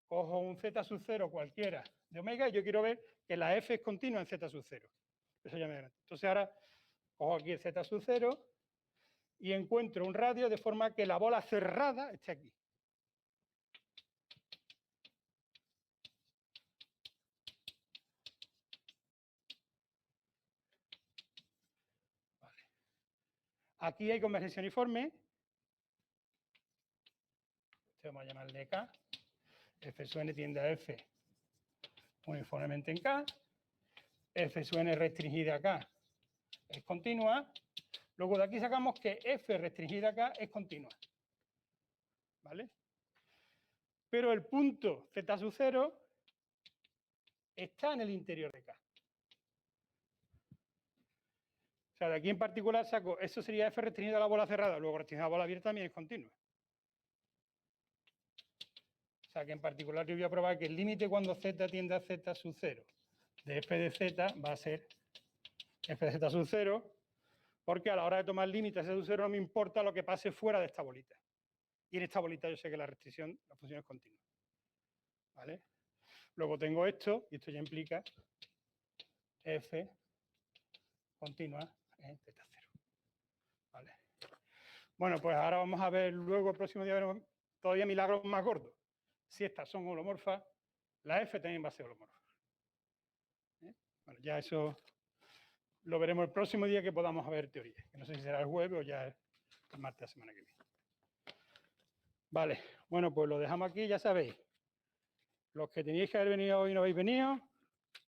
cojo un z sub 0 cualquiera de omega y yo quiero ver que la f es continua en z sub 0. Eso ya me da. Entonces ahora cojo aquí el z sub 0 y encuentro un radio de forma que la bola cerrada esté aquí. Vale. Aquí hay convergencia uniforme. Este vamos a llamarle K. F sub n tiende a F uniformemente en K. F sub n restringida a K es continua. Luego de aquí sacamos que F restringida a K es continua. ¿Vale? Pero el punto Z sub 0 está en el interior de K. O sea, de aquí en particular saco, eso sería F restringida a la bola cerrada, luego restringida a la bola abierta también es continua. O sea, que en particular yo voy a probar que el límite cuando Z tiende a Z sub 0 de F de Z va a ser F de Z sub 0, porque a la hora de tomar límite a Z sub 0 no me importa lo que pase fuera de esta bolita. Y en esta bolita yo sé que la restricción, la función es continua. ¿Vale? Luego tengo esto, y esto ya implica F continua en Z0. ¿Vale? Bueno, pues ahora vamos a ver luego, el próximo día veremos todavía milagros más gordos. Si estas son holomorfas, la F también va a ser holomorfa. Bueno, ya eso lo veremos el próximo día que podamos ver teoría. Que no sé si será el jueves o ya el martes de la semana que viene. Vale, bueno, pues lo dejamos aquí, ya sabéis. Los que teníais que haber venido hoy no habéis venido.